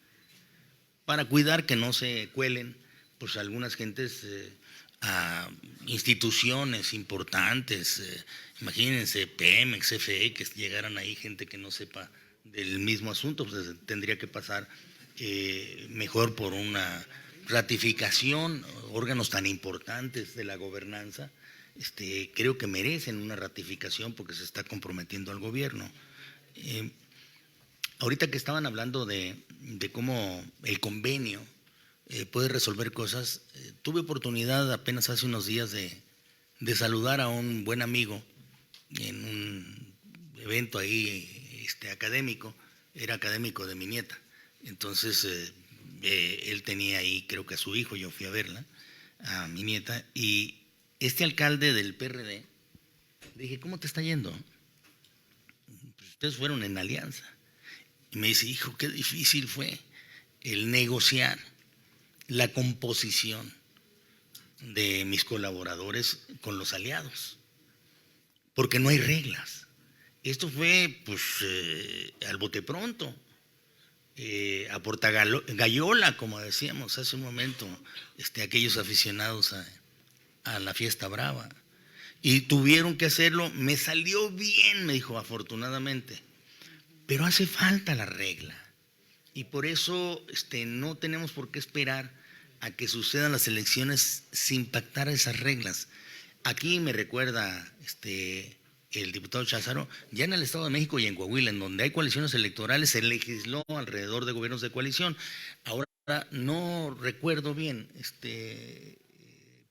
para cuidar que no se cuelen pues algunas gentes a instituciones importantes, imagínense Pemex, CFE, que llegaran ahí gente que no sepa del mismo asunto, pues tendría que pasar mejor por una ratificación. Órganos tan importantes de la gobernanza, creo que merecen una ratificación porque se está comprometiendo al gobierno. Ahorita que estaban hablando de cómo el convenio puede resolver cosas, tuve oportunidad apenas hace unos días de saludar a un buen amigo en un evento ahí académico. Era académico de mi nieta. Entonces, él tenía ahí, creo que a su hijo, yo fui a verla, a mi nieta, y este alcalde del PRD, le dije, ¿cómo te está yendo? Pues ustedes fueron en alianza. Y me dice, hijo, qué difícil fue el negociar la composición de mis colaboradores con los aliados, porque no hay reglas. Esto fue, pues, al bote pronto, a portagallola, como decíamos hace un momento, aquellos aficionados a la fiesta brava. Y tuvieron que hacerlo. Me salió bien, me dijo, afortunadamente, pero hace falta la regla. Y por eso no tenemos por qué esperar a que sucedan las elecciones sin pactar esas reglas. Aquí me recuerda el diputado Cházaro, ya en el Estado de México y en Coahuila, en donde hay coaliciones electorales, se legisló alrededor de gobiernos de coalición. Ahora no recuerdo bien,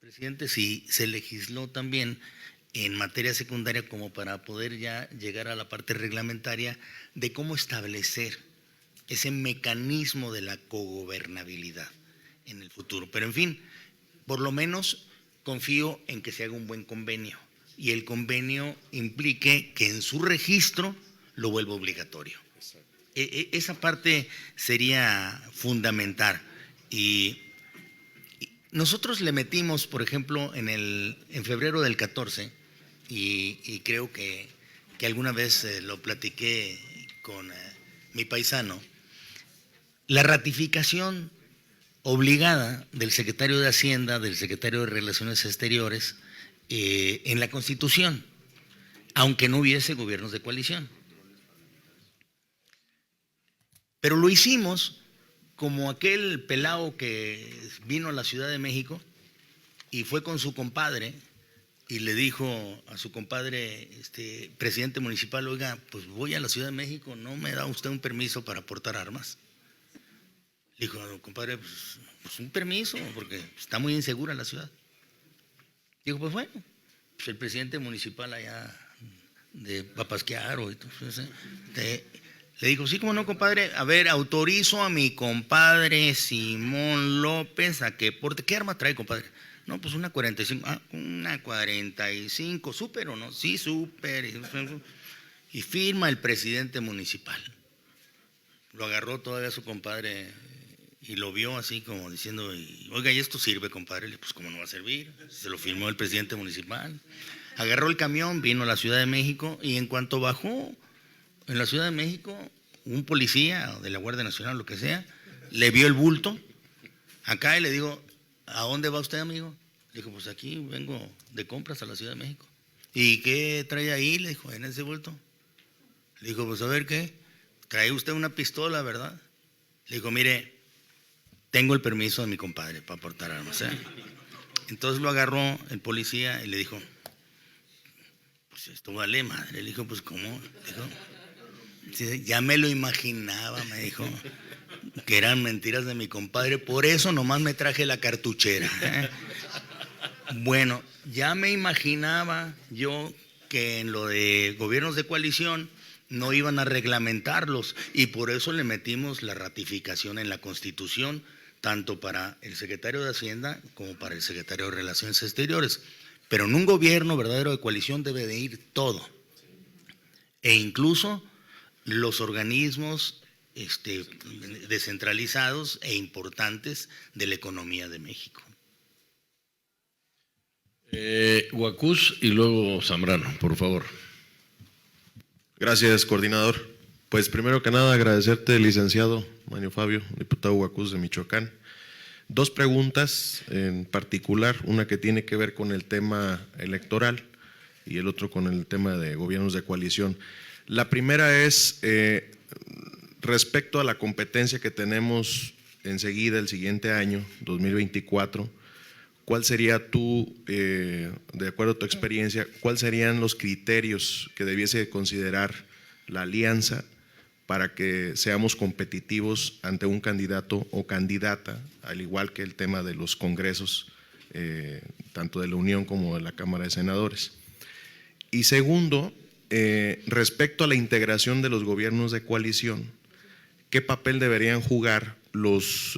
presidente, si se legisló también en materia secundaria como para poder ya llegar a la parte reglamentaria de cómo establecer ese mecanismo de la cogobernabilidad en el futuro. Pero en fin, por lo menos confío en que se haga un buen convenio y el convenio implique que en su registro lo vuelva obligatorio. Esa parte sería fundamental. Y nosotros le metimos, por ejemplo, en febrero del 14, y creo que alguna vez lo platiqué con mi paisano, la ratificación obligada del secretario de Hacienda, del secretario de Relaciones Exteriores, en la Constitución, aunque no hubiese gobiernos de coalición. Pero lo hicimos como aquel pelao que vino a la Ciudad de México y fue con su compadre y le dijo a su compadre, presidente municipal: oiga, pues voy a la Ciudad de México, ¿no me da usted un permiso para portar armas? Le dijo: compadre, pues un permiso, porque está muy insegura la ciudad. Dijo: pues bueno, pues el presidente municipal allá de Papasquiaro, entonces, le dijo: sí, cómo no, compadre, a ver, autorizo a mi compadre Simón López a que porte. ¿Qué arma trae, compadre? No, pues una 45. Ah, una 45, ¿súper o no? Sí, súper. Y firma el presidente municipal. Lo agarró todavía su compadre y lo vio así como diciendo: oiga, ¿y esto sirve, compadre? Le dije: pues cómo no va a servir, se lo firmó el presidente municipal. Agarró el camión, vino a la Ciudad de México y en cuanto bajó en la Ciudad de México, un policía de la Guardia Nacional, lo que sea, le vio el bulto acá y le dijo: ¿a dónde va usted, amigo? Le dijo: pues aquí vengo de compras a la Ciudad de México. ¿Y qué trae ahí? Le dijo: en ese bulto. Le dijo: pues a ver, ¿qué? Trae usted una pistola, ¿verdad? Le dijo: mire, tengo el permiso de mi compadre para portar armas, ¿eh? Entonces lo agarró el policía y le dijo: pues esto vale madre. Le dijo: pues ¿cómo? Dijo: ya me lo imaginaba, me dijo, que eran mentiras de mi compadre, por eso nomás me traje la cartuchera, ¿eh? Bueno, ya me imaginaba yo que en lo de gobiernos de coalición no iban a reglamentarlos y por eso le metimos la ratificación en la Constitución, tanto para el secretario de Hacienda como para el secretario de Relaciones Exteriores. Pero en un gobierno verdadero de coalición debe de ir todo, e incluso los organismos descentralizados e importantes de la economía de México. Huacús y luego Zambrano, por favor. Gracias, coordinador. Pues primero que nada agradecerte, licenciado Manio Fabio, diputado Huacús de Michoacán. Dos preguntas en particular, una que tiene que ver con el tema electoral y el otro con el tema de gobiernos de coalición. La primera es respecto a la competencia que tenemos enseguida el siguiente año, 2024, ¿cuál sería de acuerdo a tu experiencia, cuáles serían los criterios que debiese considerar la alianza para que seamos competitivos ante un candidato o candidata, al igual que el tema de los congresos, tanto de la Unión como de la Cámara de Senadores? Y segundo, respecto a la integración de los gobiernos de coalición, ¿qué papel deberían jugar los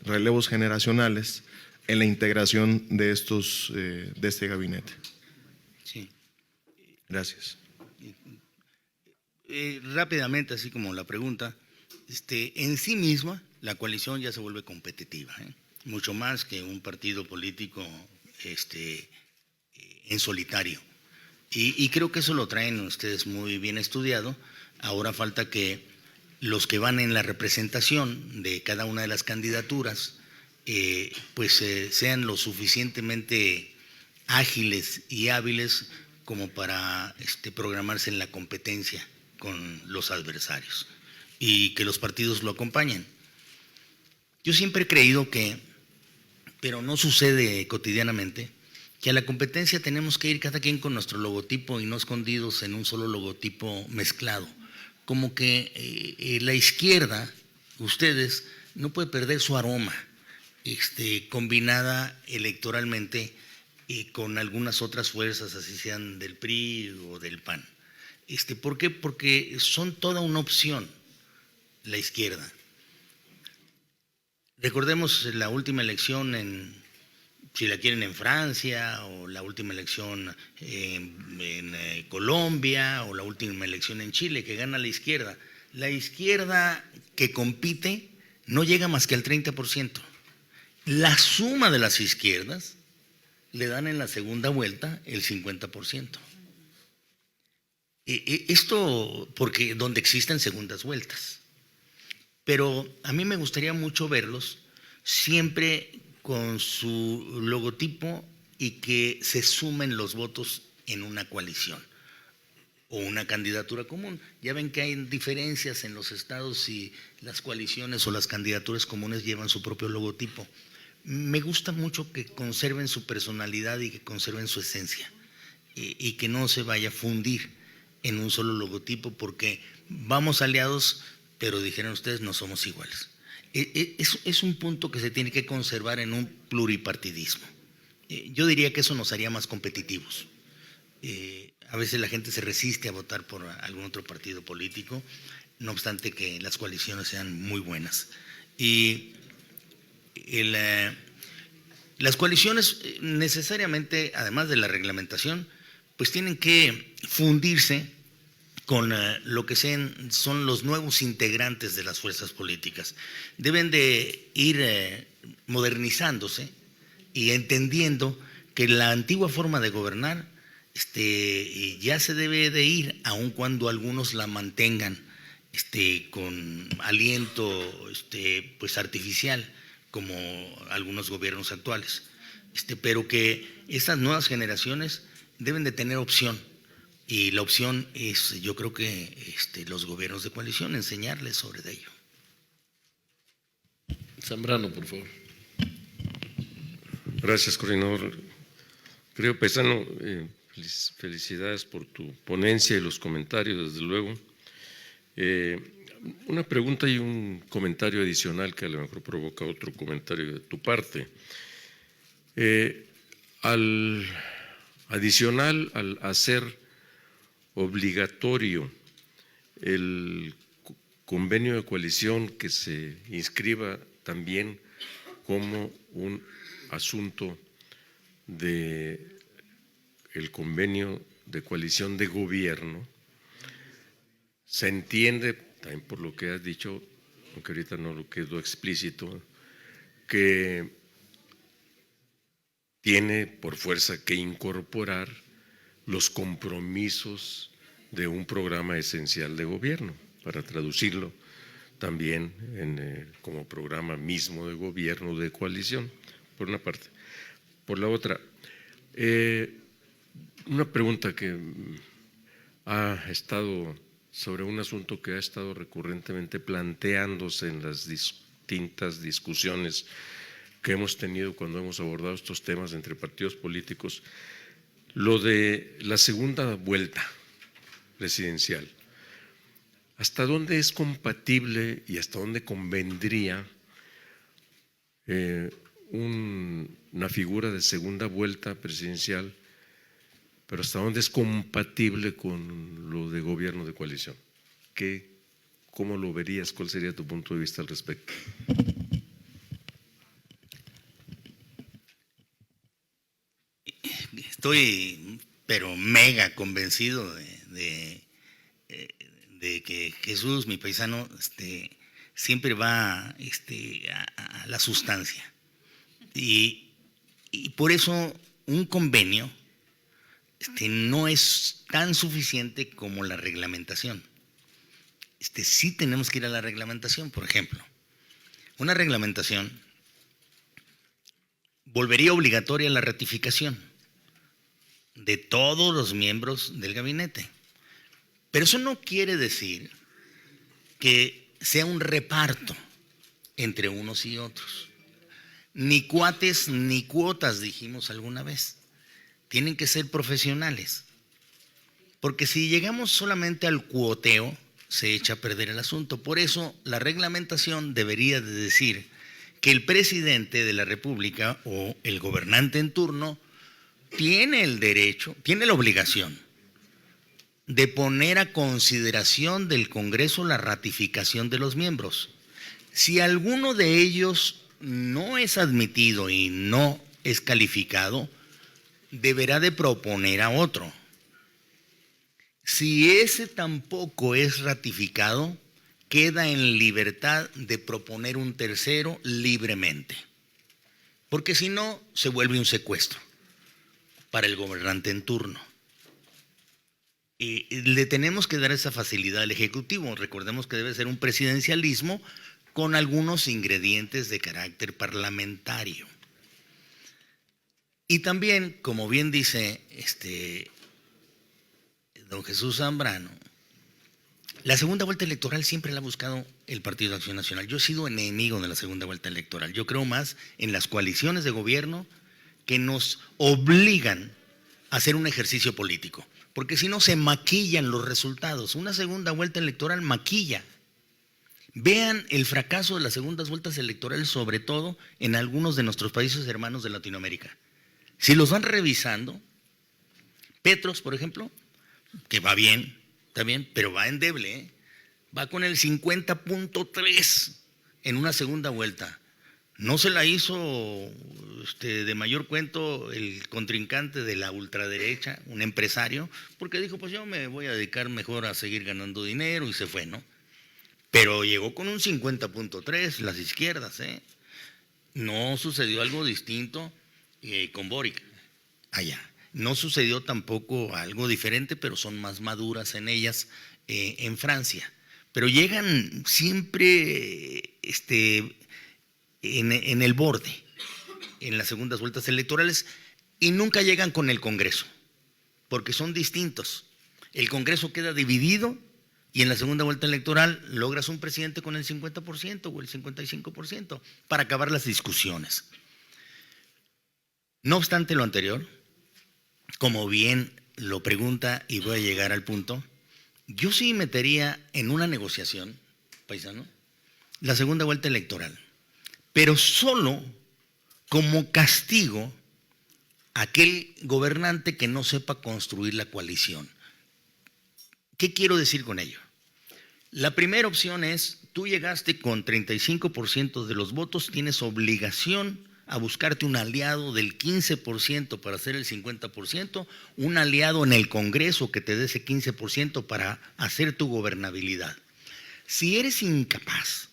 relevos generacionales en la integración de este gabinete? Sí. Gracias. Rápidamente, así como la pregunta, en sí misma la coalición ya se vuelve competitiva, mucho más que un partido político en solitario. Y creo que eso lo traen ustedes muy bien estudiado. Ahora falta que los que van en la representación de cada una de las candidaturas sean lo suficientemente ágiles y hábiles como para programarse en la competencia con los adversarios y que los partidos lo acompañen. Yo siempre he creído pero no sucede cotidianamente, que a la competencia tenemos que ir cada quien con nuestro logotipo y no escondidos en un solo logotipo mezclado. Como que la izquierda, ustedes, no puede perder su aroma, combinada electoralmente con algunas otras fuerzas, así sean del PRI o del PAN. ¿Por qué? Porque son toda una opción. la izquierda. Recordemos la última elección si la quieren en Francia, o la última elección en Colombia, o la última elección en Chile, que gana la izquierda. La izquierda que compite no llega más que al 30%. La suma de las izquierdas le dan en la segunda vuelta el 50%. Esto porque donde existen segundas vueltas. Pero a mí me gustaría mucho verlos siempre con su logotipo y que se sumen los votos en una coalición o una candidatura común. Ya ven que hay diferencias en los estados y las coaliciones o las candidaturas comunes llevan su propio logotipo. Me gusta mucho que conserven su personalidad y que conserven su esencia y que no se vaya a fundir en un solo logotipo, porque vamos aliados, pero dijeron ustedes, no somos iguales. Es un punto que se tiene que conservar en un pluripartidismo. Yo diría que eso nos haría más competitivos. A veces la gente se resiste a votar por algún otro partido político, no obstante que las coaliciones sean muy buenas. Y las coaliciones necesariamente, además de la reglamentación, pues tienen que fundirse con lo que son los nuevos integrantes de las fuerzas políticas. Deben de ir modernizándose y entendiendo que la antigua forma de gobernar ya se debe de ir, aun cuando algunos la mantengan con aliento pues artificial, como algunos gobiernos actuales. Pero que esas nuevas generaciones deben de tener opción. Y la opción es, yo creo que los gobiernos de coalición, enseñarles sobre ello. Zambrano, por favor. Gracias, coordinador. Querido paisano, felicidades por tu ponencia y los comentarios, desde luego. Una pregunta y un comentario adicional que a lo mejor provoca otro comentario de tu parte. Adicional al hacer obligatorio el convenio de coalición, que se inscriba también como un asunto de el convenio de coalición de gobierno, se entiende también por lo que has dicho, aunque ahorita no lo quedó explícito, que tiene por fuerza que incorporar los compromisos de un programa esencial de gobierno, para traducirlo también como programa mismo de gobierno de coalición, por una parte. Por la otra, una pregunta que ha estado sobre un asunto que ha estado recurrentemente planteándose en las distintas discusiones que hemos tenido cuando hemos abordado estos temas entre partidos políticos, lo de la segunda vuelta presidencial. ¿Hasta dónde es compatible y hasta dónde convendría una figura de segunda vuelta presidencial, pero hasta dónde es compatible con lo de gobierno de coalición? ¿Cómo lo verías? ¿Cuál sería tu punto de vista al respecto? Estoy, pero mega convencido de que Jesús, mi paisano, siempre va a la sustancia. Y por eso un convenio no es tan suficiente como la reglamentación. Sí tenemos que ir a la reglamentación. Por ejemplo, una reglamentación volvería obligatoria la ratificación de todos los miembros del gabinete. Pero eso no quiere decir que sea un reparto entre unos y otros. Ni cuates ni cuotas, dijimos alguna vez. Tienen que ser profesionales. Porque si llegamos solamente al cuoteo, se echa a perder el asunto. Por eso la reglamentación debería de decir que el presidente de la República o el gobernante en turno tiene el derecho, tiene la obligación de poner a consideración del Congreso la ratificación de los miembros. Si alguno de ellos no es admitido y no es calificado, deberá de proponer a otro. Si ese tampoco es ratificado, queda en libertad de proponer un tercero libremente. Porque si no, se vuelve un secuestro para el gobernante en turno. Y le tenemos que dar esa facilidad al Ejecutivo. Recordemos que debe ser un presidencialismo con algunos ingredientes de carácter parlamentario. Y también, como bien dice don Jesús Zambrano, la segunda vuelta electoral siempre la ha buscado el Partido Acción Nacional. Yo he sido enemigo de la segunda vuelta electoral. Yo creo más en las coaliciones de gobierno que nos obligan a hacer un ejercicio político. Porque si no, se maquillan los resultados. Una segunda vuelta electoral maquilla. Vean el fracaso de las segundas vueltas electorales, sobre todo en algunos de nuestros países hermanos de Latinoamérica. Si los van revisando, Petros, por ejemplo, que va bien, está bien, pero va endeble, ¿eh? Va con el 50.3 en una segunda vuelta. No se la hizo de mayor cuento el contrincante de la ultraderecha, un empresario, porque dijo, pues yo me voy a dedicar mejor a seguir ganando dinero, y se fue, ¿no? Pero llegó con un 50.3 las izquierdas, ¿eh? No sucedió algo distinto con Boric allá. No sucedió tampoco algo diferente, pero son más maduras en ellas en Francia. Pero llegan siempre en el borde, en las segundas vueltas electorales, y nunca llegan con el Congreso, porque son distintos. El Congreso queda dividido y en la segunda vuelta electoral logras un presidente con el 50% o el 55% para acabar las discusiones. No obstante lo anterior, como bien lo pregunta, y voy a llegar al punto, yo sí metería en una negociación, paisano, la segunda vuelta electoral, pero solo como castigo a aquel gobernante que no sepa construir la coalición. ¿Qué quiero decir con ello? La primera opción es, tú llegaste con 35% de los votos, tienes obligación a buscarte un aliado del 15% para hacer el 50%, un aliado en el Congreso que te dé ese 15% para hacer tu gobernabilidad. Si eres incapaz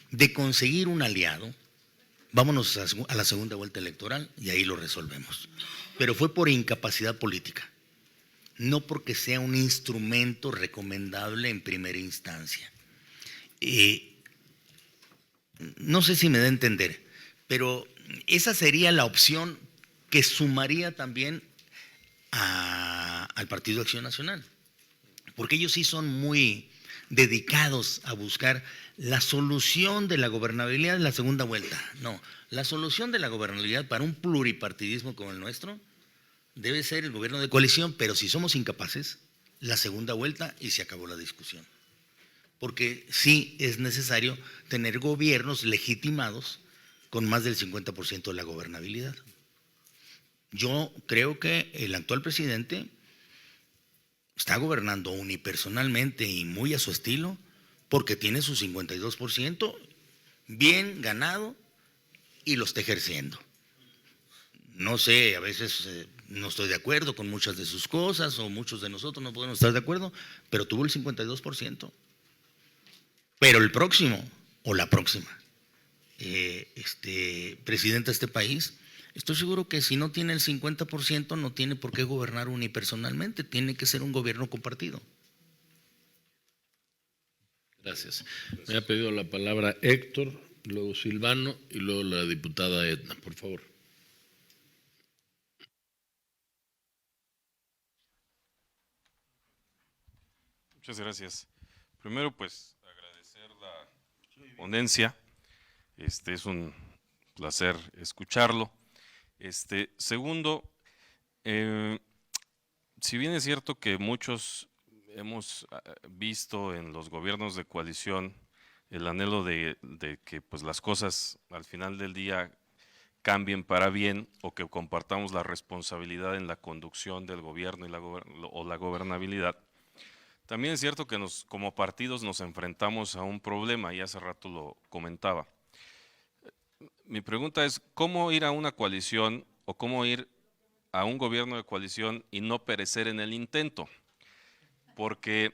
de conseguir un aliado, vámonos a la segunda vuelta electoral y ahí lo resolvemos. Pero fue por incapacidad política, no porque sea un instrumento recomendable en primera instancia. No sé si me da a entender, pero esa sería la opción que sumaría también al Partido Acción Nacional, porque ellos sí son muy dedicados a buscar la solución de la gobernabilidad en la segunda vuelta. No, la solución de la gobernabilidad para un pluripartidismo como el nuestro debe ser el gobierno de coalición, pero si somos incapaces, la segunda vuelta y se acabó la discusión. Porque sí es necesario tener gobiernos legitimados con más del 50% de la gobernabilidad. Yo creo que el actual presidente está gobernando unipersonalmente y muy a su estilo, porque tiene su 52% bien ganado y lo está ejerciendo. No sé, a veces no estoy de acuerdo con muchas de sus cosas, o muchos de nosotros no podemos estar de acuerdo, pero tuvo el 52%. Pero el próximo o la próxima presidenta de este país, estoy seguro que si no tiene el 50% no tiene por qué gobernar unipersonalmente, tiene que ser un gobierno compartido. Gracias. Me ha pedido la palabra Héctor, luego Silvano y luego la diputada Edna, por favor. Muchas gracias. Primero, pues, agradecer la ponencia. Es un placer escucharlo. Segundo, si bien es cierto que muchos hemos visto en los gobiernos de coalición el anhelo de que pues, las cosas al final del día cambien para bien, o que compartamos la responsabilidad en la conducción del gobierno y la gobernabilidad, También es cierto que como partidos nos enfrentamos a un problema, y hace rato lo comentaba. Mi pregunta es, ¿cómo ir a una coalición o cómo ir a un gobierno de coalición y no perecer en el intento? Porque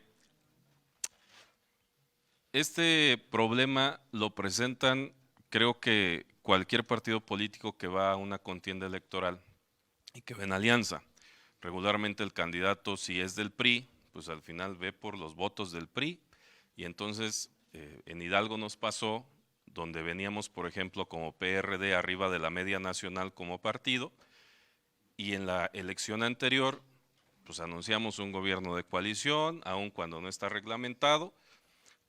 este problema lo presentan, creo que cualquier partido político que va a una contienda electoral y que ve en alianza. Regularmente el candidato, si es del PRI, pues al final ve por los votos del PRI, y entonces en Hidalgo nos pasó, donde veníamos, por ejemplo, como PRD arriba de la media nacional como partido, y en la elección anterior, pues anunciamos un gobierno de coalición, aun cuando no está reglamentado,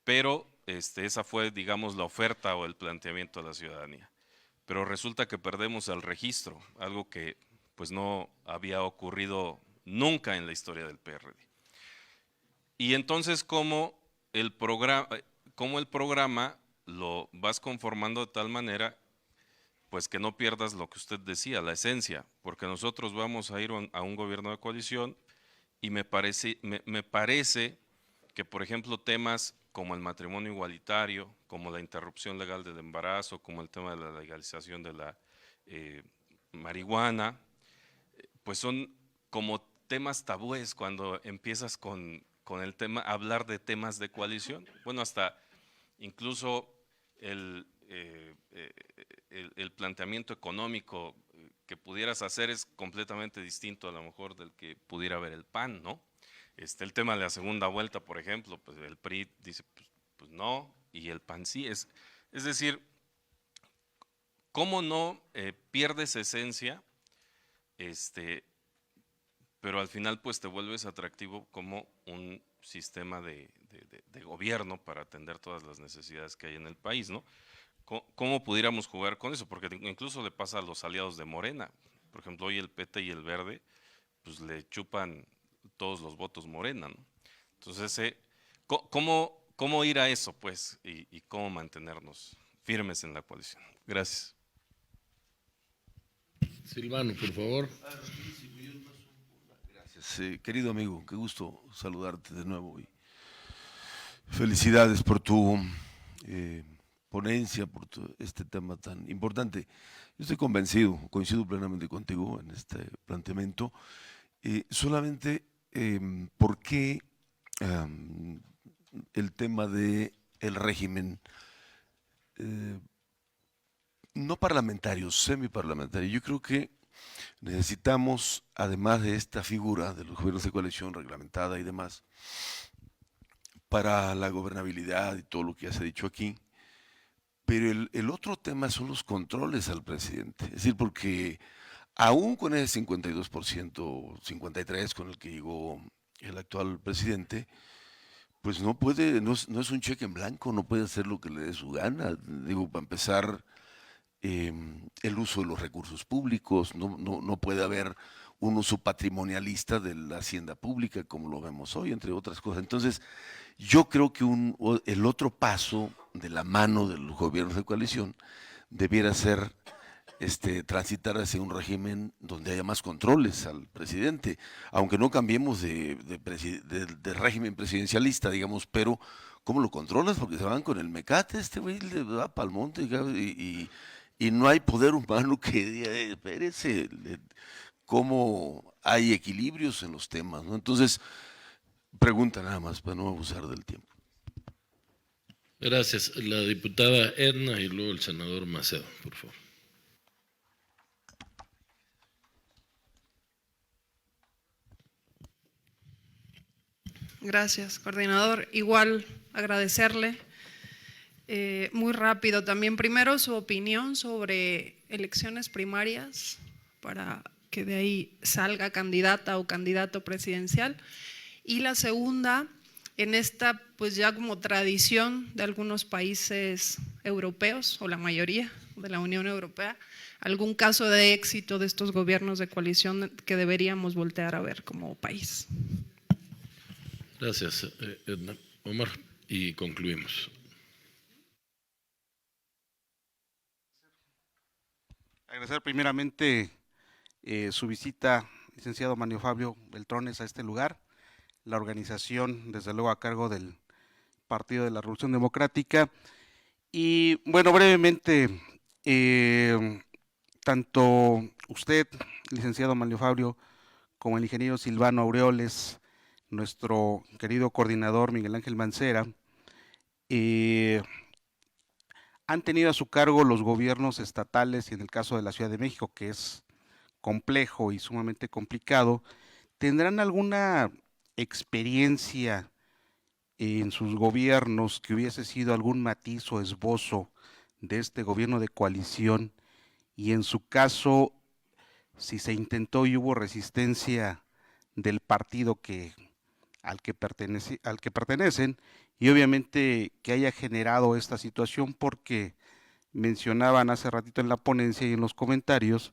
pero esa fue, digamos, la oferta o el planteamiento a la ciudadanía. Pero resulta que perdemos el registro, algo que pues no había ocurrido nunca en la historia del PRD. Y entonces, ¿cómo el programa lo vas conformando de tal manera pues que no pierdas lo que usted decía, la esencia? Porque nosotros vamos a ir a un gobierno de coalición y me parece que, por ejemplo, temas como el matrimonio igualitario, como la interrupción legal del embarazo, como el tema de la legalización de la marihuana, pues son como temas tabúes cuando empiezas con el tema, hablar de temas de coalición. Bueno, hasta incluso el planteamiento económico que pudieras hacer es completamente distinto a lo mejor del que pudiera ver el PAN, ¿no? El tema de la segunda vuelta, por ejemplo, pues el PRI dice, pues no, y el PAN sí. Es decir, ¿cómo no pierdes esencia? Pero al final pues te vuelves atractivo como un sistema de gobierno para atender todas las necesidades que hay en el país, ¿no? ¿Cómo pudiéramos jugar con eso? Porque incluso le pasa a los aliados de Morena. Por ejemplo, hoy el PT y el Verde pues le chupan todos los votos Morena, ¿no? Entonces, ¿cómo ir a eso, pues? Y cómo mantenernos firmes en la coalición. Gracias. Silvano, por favor. Gracias. Querido amigo, qué gusto saludarte de nuevo y felicidades por tu ponencia, por este tema tan importante. Yo estoy convencido, coincido plenamente contigo en este planteamiento. Solamente, ¿por qué el tema del régimen no parlamentario, semiparlamentario? Yo creo que necesitamos, además de esta figura de los gobiernos de coalición reglamentada y demás, para la gobernabilidad y todo lo que ya se ha dicho aquí, pero el otro tema son los controles al presidente. Es decir, porque aún con ese 52%, 53% con el que llegó el actual presidente, pues no puede, no es un cheque en blanco, no puede hacer lo que le dé su gana. Digo, para empezar, el uso de los recursos públicos, no puede haber un uso patrimonialista de la hacienda pública como lo vemos hoy, entre otras cosas. Entonces, yo creo que el otro paso de la mano de los gobiernos de coalición debiera ser transitar hacia un régimen donde haya más controles al presidente, aunque no cambiemos de régimen presidencialista, digamos, pero ¿cómo lo controlas? Porque se van con el mecate, güey le va pa'l monte y no hay poder humano que diga, espérese, cómo hay equilibrios en los temas, ¿no? Entonces, pregunta nada más para no abusar del tiempo. Gracias. La diputada Edna y luego el senador Macedo, por favor. Gracias, coordinador. Igual agradecerle. Muy rápido también, primero su opinión sobre elecciones primarias para que de ahí salga candidata o candidato presidencial, y la segunda, en esta pues ya como tradición de algunos países europeos o la mayoría de la Unión Europea, algún caso de éxito de estos gobiernos de coalición que deberíamos voltear a ver como país. Gracias, Edna. Omar, y concluimos. Agradecer primeramente su visita, licenciado Manlio Fabio Beltrones, a este lugar. la organización, desde luego a cargo del Partido de la Revolución Democrática. Y bueno, brevemente, tanto usted, licenciado Manlio Fabio, como el ingeniero Silvano Aureoles, nuestro querido coordinador Miguel Ángel Mancera, han tenido a su cargo los gobiernos estatales y en el caso de la Ciudad de México, que es complejo y sumamente complicado. ¿Tendrán alguna experiencia en sus gobiernos que hubiese sido algún matiz o esbozo de este gobierno de coalición? Y en su caso, si se intentó y hubo resistencia del partido al que pertenecen, y obviamente que haya generado esta situación, porque mencionaban hace ratito en la ponencia y en los comentarios,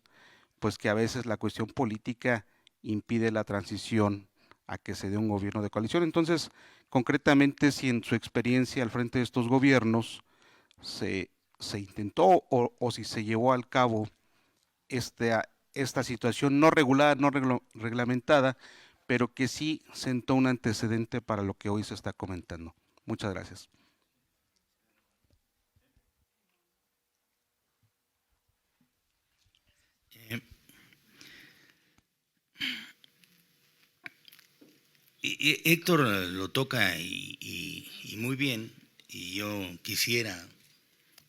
pues que a veces la cuestión política impide la transición a que se dé un gobierno de coalición. Entonces, concretamente, si en su experiencia al frente de estos gobiernos se intentó o si se llevó al cabo esta situación no regulada, no reglamentada, pero que sí sentó un antecedente para lo que hoy se está comentando. Muchas gracias. Héctor lo toca y muy bien, y yo quisiera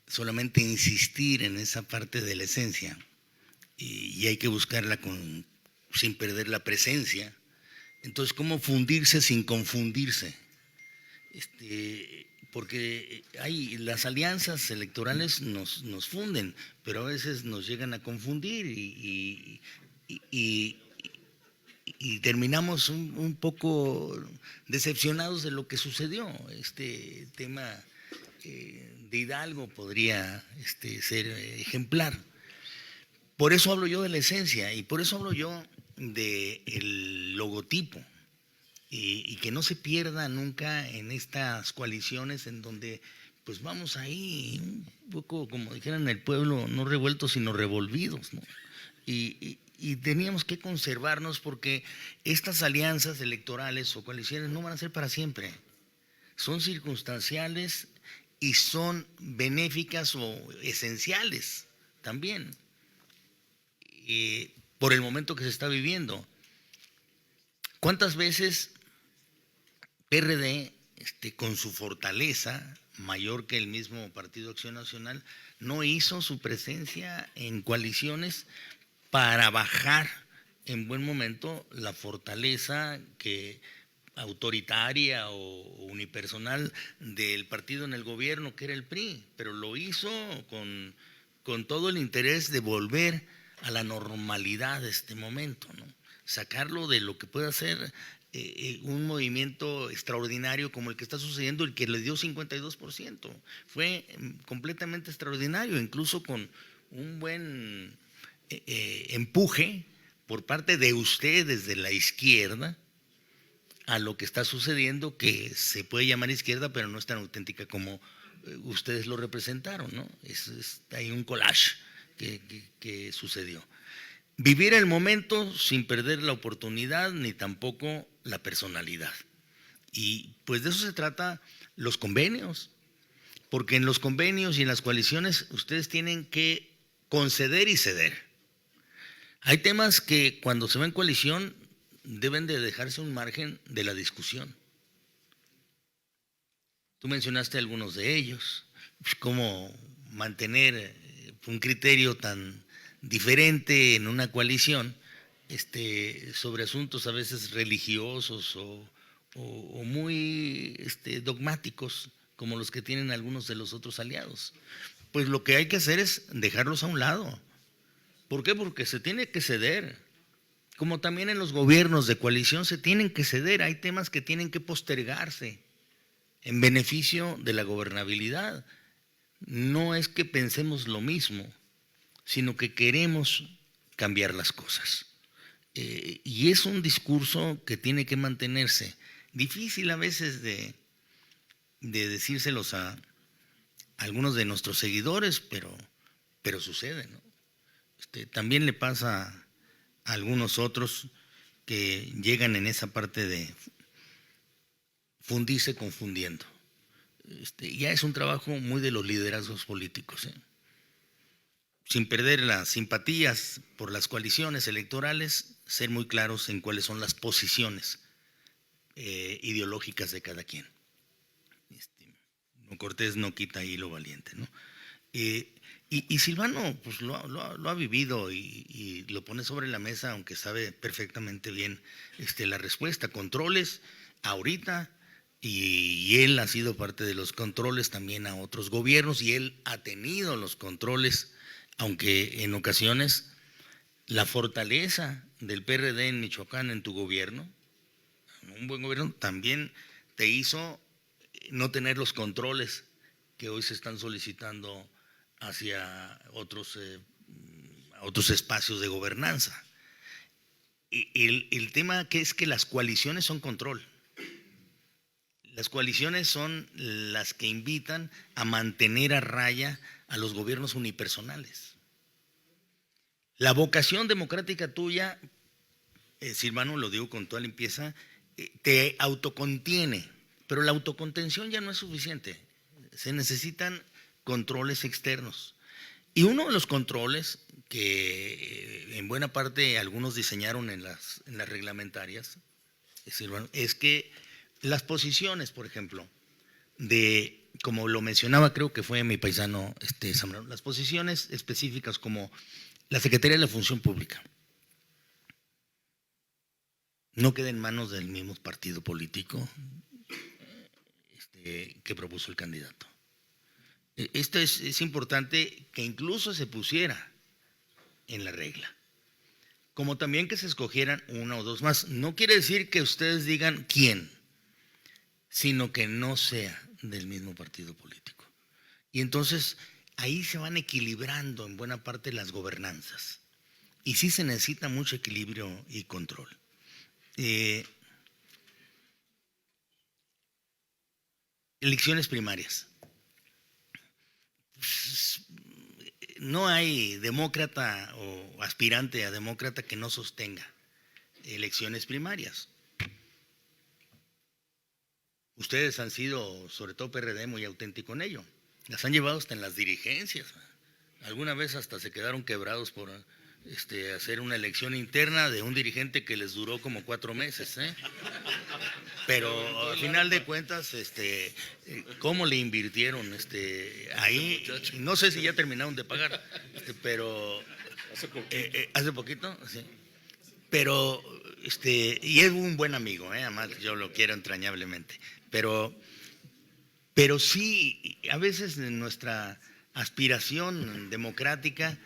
solamente insistir en esa parte de la esencia, y hay que buscarla sin perder la presencia. Entonces, ¿cómo fundirse sin confundirse? Porque las alianzas electorales nos funden, pero a veces nos llegan a confundir y terminamos un poco decepcionados de lo que sucedió. Este tema de Hidalgo podría ser ejemplar. Por eso hablo yo de la esencia y por eso hablo yo del logotipo y que no se pierda nunca en estas coaliciones en donde pues vamos ahí un poco, como dijeran en el pueblo, no revueltos sino revolvidos, ¿no? Y teníamos que conservarnos porque estas alianzas electorales o coaliciones no van a ser para siempre. Son circunstanciales y son benéficas o esenciales también por el momento que se está viviendo. ¿Cuántas veces PRD, con su fortaleza mayor que el mismo Partido Acción Nacional, no hizo su presencia en coaliciones para bajar en buen momento la fortaleza autoritaria o unipersonal del partido en el gobierno, que era el PRI? Pero lo hizo con todo el interés de volver a la normalidad de este momento, ¿no? Sacarlo de lo que puede ser un movimiento extraordinario como el que está sucediendo, el que le dio 52%. Fue completamente extraordinario, incluso con un buen empuje por parte de ustedes de la izquierda a lo que está sucediendo, que se puede llamar izquierda, pero no es tan auténtica como ustedes lo representaron, ¿no? Hay un collage que sucedió. Vivir el momento sin perder la oportunidad ni tampoco la personalidad. Y pues de eso se trata los convenios, porque en los convenios y en las coaliciones ustedes tienen que conceder y ceder. Hay temas que cuando se va en coalición deben de dejarse un margen de la discusión. Tú mencionaste algunos de ellos, pues cómo mantener un criterio tan diferente en una coalición sobre asuntos a veces religiosos o muy dogmáticos como los que tienen algunos de los otros aliados. Pues lo que hay que hacer es dejarlos a un lado. ¿Por qué? Porque se tiene que ceder. Como también en los gobiernos de coalición se tienen que ceder. Hay temas que tienen que postergarse en beneficio de la gobernabilidad. No es que pensemos lo mismo, sino que queremos cambiar las cosas. Y es un discurso que tiene que mantenerse. Difícil a veces de decírselos a algunos de nuestros seguidores, pero sucede, ¿no? También le pasa a algunos otros que llegan en esa parte fundirse confundiendo. Ya es un trabajo muy de los liderazgos políticos, sin perder las simpatías por las coaliciones electorales, ser muy claros en cuáles son las posiciones ideológicas de cada quien. Cortés no quita hilo valiente, ¿no? Y Silvano pues lo ha vivido y lo pone sobre la mesa, aunque sabe perfectamente bien la respuesta. Controles ahorita, y él ha sido parte de los controles también a otros gobiernos, y él ha tenido los controles, aunque en ocasiones la fortaleza del PRD en Michoacán en tu gobierno, un buen gobierno, también te hizo no tener los controles que hoy se están solicitando hacia otros espacios de gobernanza. El tema que es que las coaliciones son control. Las coaliciones son las que invitan a mantener a raya a los gobiernos unipersonales. La vocación democrática tuya, Silvano, lo digo con toda limpieza, te autocontiene, pero la autocontención ya no es suficiente. Se necesitan controles externos. Y uno de los controles que en buena parte algunos diseñaron en las reglamentarias, es que las posiciones, por ejemplo, como lo mencionaba, creo que fue mi paisano Zambrano, las posiciones específicas como la Secretaría de la Función Pública, no queda en manos del mismo partido político que propuso el candidato. Esto es importante que incluso se pusiera en la regla, como también que se escogieran una o dos más. No quiere decir que ustedes digan quién, sino que no sea del mismo partido político. Y entonces ahí se van equilibrando en buena parte las gobernanzas. Y sí se necesita mucho equilibrio y control. Elecciones primarias. No hay demócrata o aspirante a demócrata que no sostenga elecciones primarias. Ustedes han sido, sobre todo PRD, muy auténtico en ello. Las han llevado hasta en las dirigencias. Alguna vez hasta se quedaron quebrados por hacer una elección interna de un dirigente que les duró como 4 meses. Pero al final de cuentas, ¿cómo le invirtieron ahí? No sé si ya terminaron de pagar, pero hace poquito, sí. Pero y es un buen amigo, además yo lo quiero entrañablemente. Pero sí, a veces nuestra aspiración democrática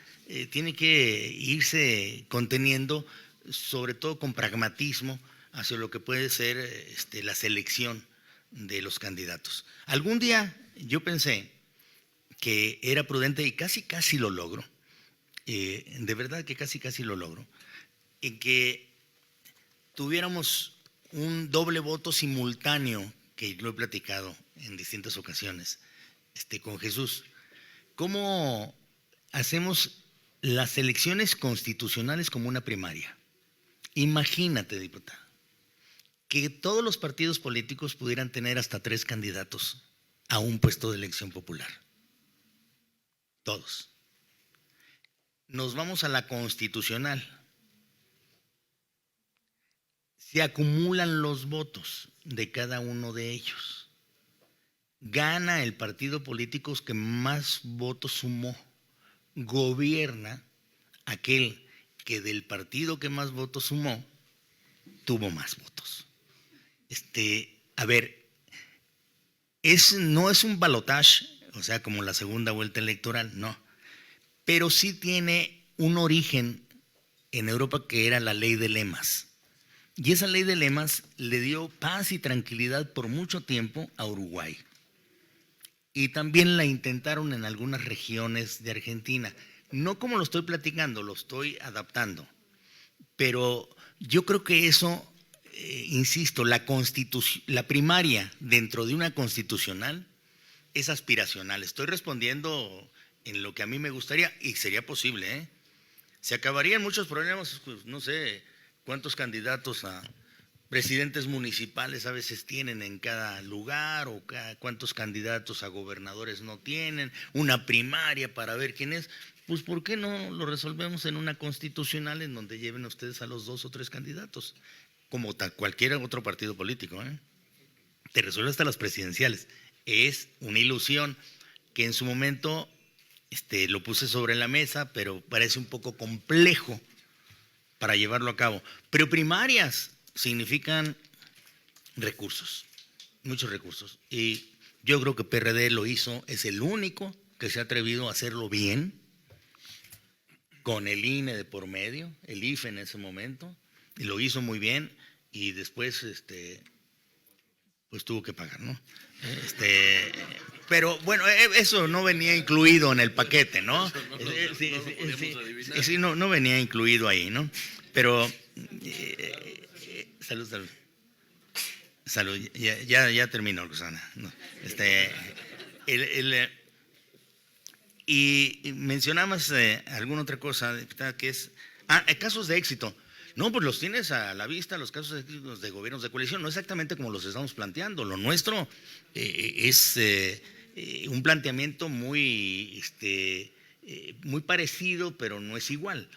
tiene que irse conteniendo, sobre todo con pragmatismo, hacia lo que puede ser la selección de los candidatos. Algún día yo pensé que era prudente, y casi lo logro, de verdad que casi lo logro, en que tuviéramos un doble voto simultáneo, que lo he platicado en distintas ocasiones con Jesús. ¿Cómo hacemos las elecciones constitucionales como una primaria? Imagínate, diputado, que todos los partidos políticos pudieran tener hasta 3 candidatos a un puesto de elección popular. Todos. Nos vamos a la constitucional. Se acumulan los votos de cada uno de ellos. Gana el partido político que más votos sumó. Gobierna aquel que del partido que más votos sumó tuvo más votos. A ver, no es un balotaje, o sea, como la segunda vuelta electoral, no. Pero sí tiene un origen en Europa que era la ley de lemas. Y esa ley de lemas le dio paz y tranquilidad por mucho tiempo a Uruguay. Y también la intentaron en algunas regiones de Argentina. No como lo estoy platicando, lo estoy adaptando. Pero yo creo que eso, insisto, la primaria dentro de una constitucional es aspiracional. Estoy respondiendo en lo que a mí me gustaría y sería posible. Se acabarían muchos problemas, pues, no sé cuántos candidatos presidentes municipales a veces tienen en cada lugar, o cuántos candidatos a gobernadores no tienen, una primaria para ver quién es. Pues ¿por qué no lo resolvemos en una constitucional en donde lleven ustedes a los 2 o 3 candidatos? Como cualquier otro partido político, ¿eh? Te resuelve hasta las presidenciales. Es una ilusión que en su momento lo puse sobre la mesa, pero parece un poco complejo para llevarlo a cabo. Pero primarias significan recursos, muchos recursos. Y yo creo que PRD lo hizo, es el único que se ha atrevido a hacerlo bien, con el INE de por medio, el IFE en ese momento, y lo hizo muy bien, y después pues tuvo que pagar, ¿no? Pero bueno, eso no venía incluido en el paquete, ¿no? Sí, no venía incluido ahí, ¿no? Pero salud, ya terminó, Rosana. No, y mencionabas alguna otra cosa, diputada, que es casos de éxito. No, pues los tienes a la vista, los casos de gobiernos de coalición, no exactamente como los estamos planteando. Lo nuestro es un planteamiento muy parecido, pero no es igual.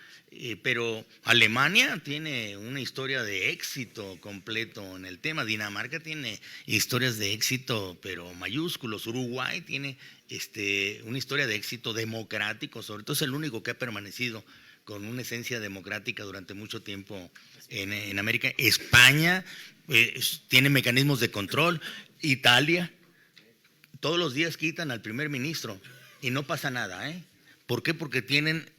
Pero Alemania tiene una historia de éxito completo en el tema. Dinamarca tiene historias de éxito, pero mayúsculos. Uruguay tiene una historia de éxito democrático, sobre todo es el único que ha permanecido con una esencia democrática durante mucho tiempo en América. España tiene mecanismos de control. Italia, todos los días quitan al primer ministro y no pasa nada, ¿eh? ¿Por qué? Porque tienen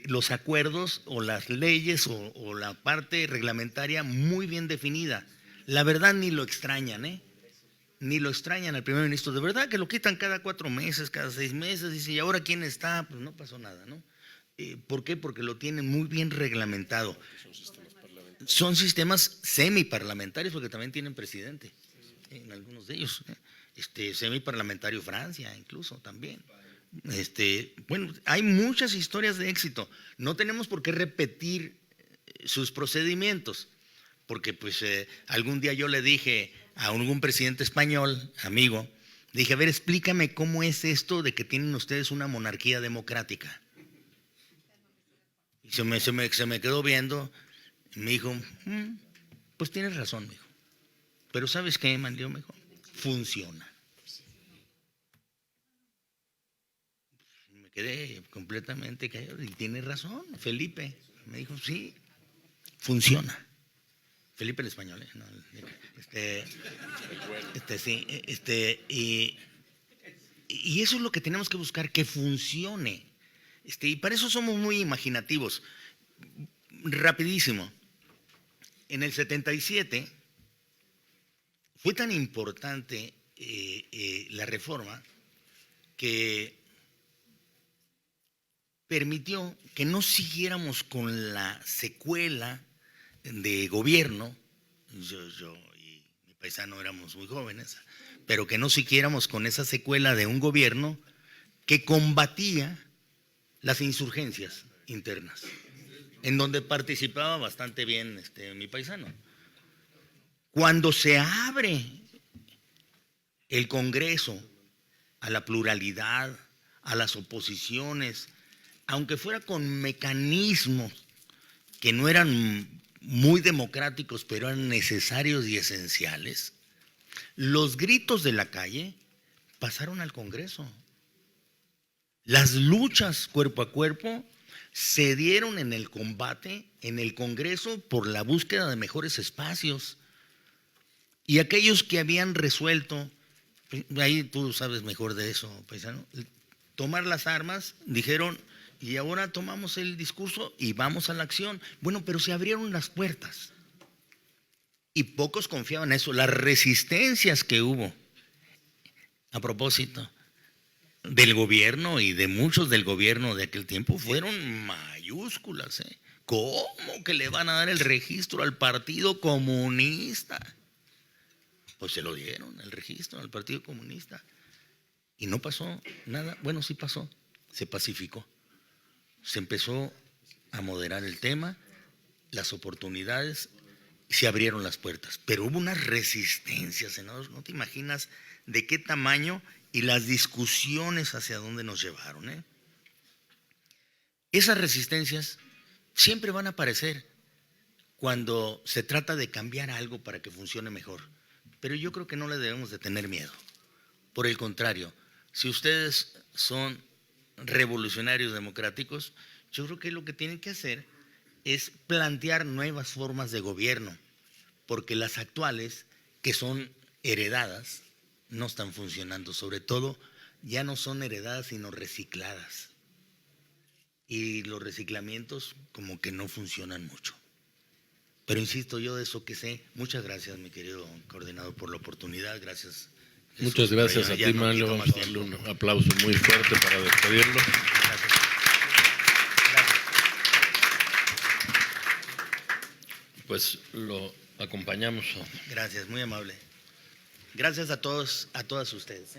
los acuerdos o las leyes o la parte reglamentaria muy bien definida. La verdad ni lo extrañan, ¿eh? Ni lo extrañan al primer ministro. De verdad que lo quitan cada 4 meses, cada 6 meses. Dice, ¿y ahora quién está? Pues no pasó nada, ¿no? ¿Por qué? Porque lo tienen muy bien reglamentado. Son sistemas semiparlamentarios porque también tienen presidente, en algunos de ellos. Semiparlamentario Francia incluso también. Bueno, hay muchas historias de éxito. No tenemos por qué repetir sus procedimientos, porque pues algún día yo le dije a algún presidente español, amigo, dije, a ver, explícame cómo es esto de que tienen ustedes una monarquía democrática. Y se me quedó viendo y me dijo, pues tienes razón, mijo. Pero ¿sabes qué, Manlio? Me dijo, funciona. Me quedé completamente callado y tiene razón, Felipe. Me dijo, sí, funciona. Felipe el español, ¿eh? No, sí, y eso es lo que tenemos que buscar, que funcione. Y para eso somos muy imaginativos. Rapidísimo. En el 77 fue tan importante la reforma que permitió que no siguiéramos con la secuela de gobierno. Yo y mi paisano éramos muy jóvenes, pero que no siguiéramos con esa secuela de un gobierno que combatía las insurgencias internas, en donde participaba bastante bien mi paisano. Cuando se abre el Congreso a la pluralidad, a las oposiciones, aunque fuera con mecanismos que no eran muy democráticos, pero eran necesarios y esenciales, los gritos de la calle pasaron al Congreso. Las luchas cuerpo a cuerpo se dieron en el combate, en el Congreso, por la búsqueda de mejores espacios. Y aquellos que habían resuelto, ahí tú sabes mejor de eso, paisano, tomar las armas, dijeron, y ahora tomamos el discurso y vamos a la acción. Bueno, pero se abrieron las puertas. Y pocos confiaban en eso. Las resistencias que hubo, a propósito del gobierno y de muchos del gobierno de aquel tiempo, fueron mayúsculas, ¿eh? ¿Cómo que le van a dar el registro al Partido Comunista? Pues se lo dieron, el registro al Partido Comunista. Y no pasó nada. Bueno, sí pasó. Se pacificó. Se empezó a moderar el tema, las oportunidades, se abrieron las puertas, pero hubo unas resistencias, senador, no te imaginas de qué tamaño, y las discusiones hacia dónde nos llevaron, ¿eh? Esas resistencias siempre van a aparecer cuando se trata de cambiar algo para que funcione mejor, pero yo creo que no le debemos de tener miedo. Por el contrario, si ustedes son revolucionarios democráticos, yo creo que lo que tienen que hacer es plantear nuevas formas de gobierno, porque las actuales, que son heredadas, no están funcionando. Sobre todo, ya no son heredadas, sino recicladas. Y los reciclamientos como que no funcionan mucho. Pero insisto, yo de eso que sé. Muchas gracias, mi querido coordinador, por la oportunidad. Gracias, Jesús. Muchas gracias a ti, Manlio. Vamos a darle un aplauso muy fuerte para despedirlo. Gracias. Pues lo acompañamos. Gracias, muy amable. Gracias a todos, a todas ustedes.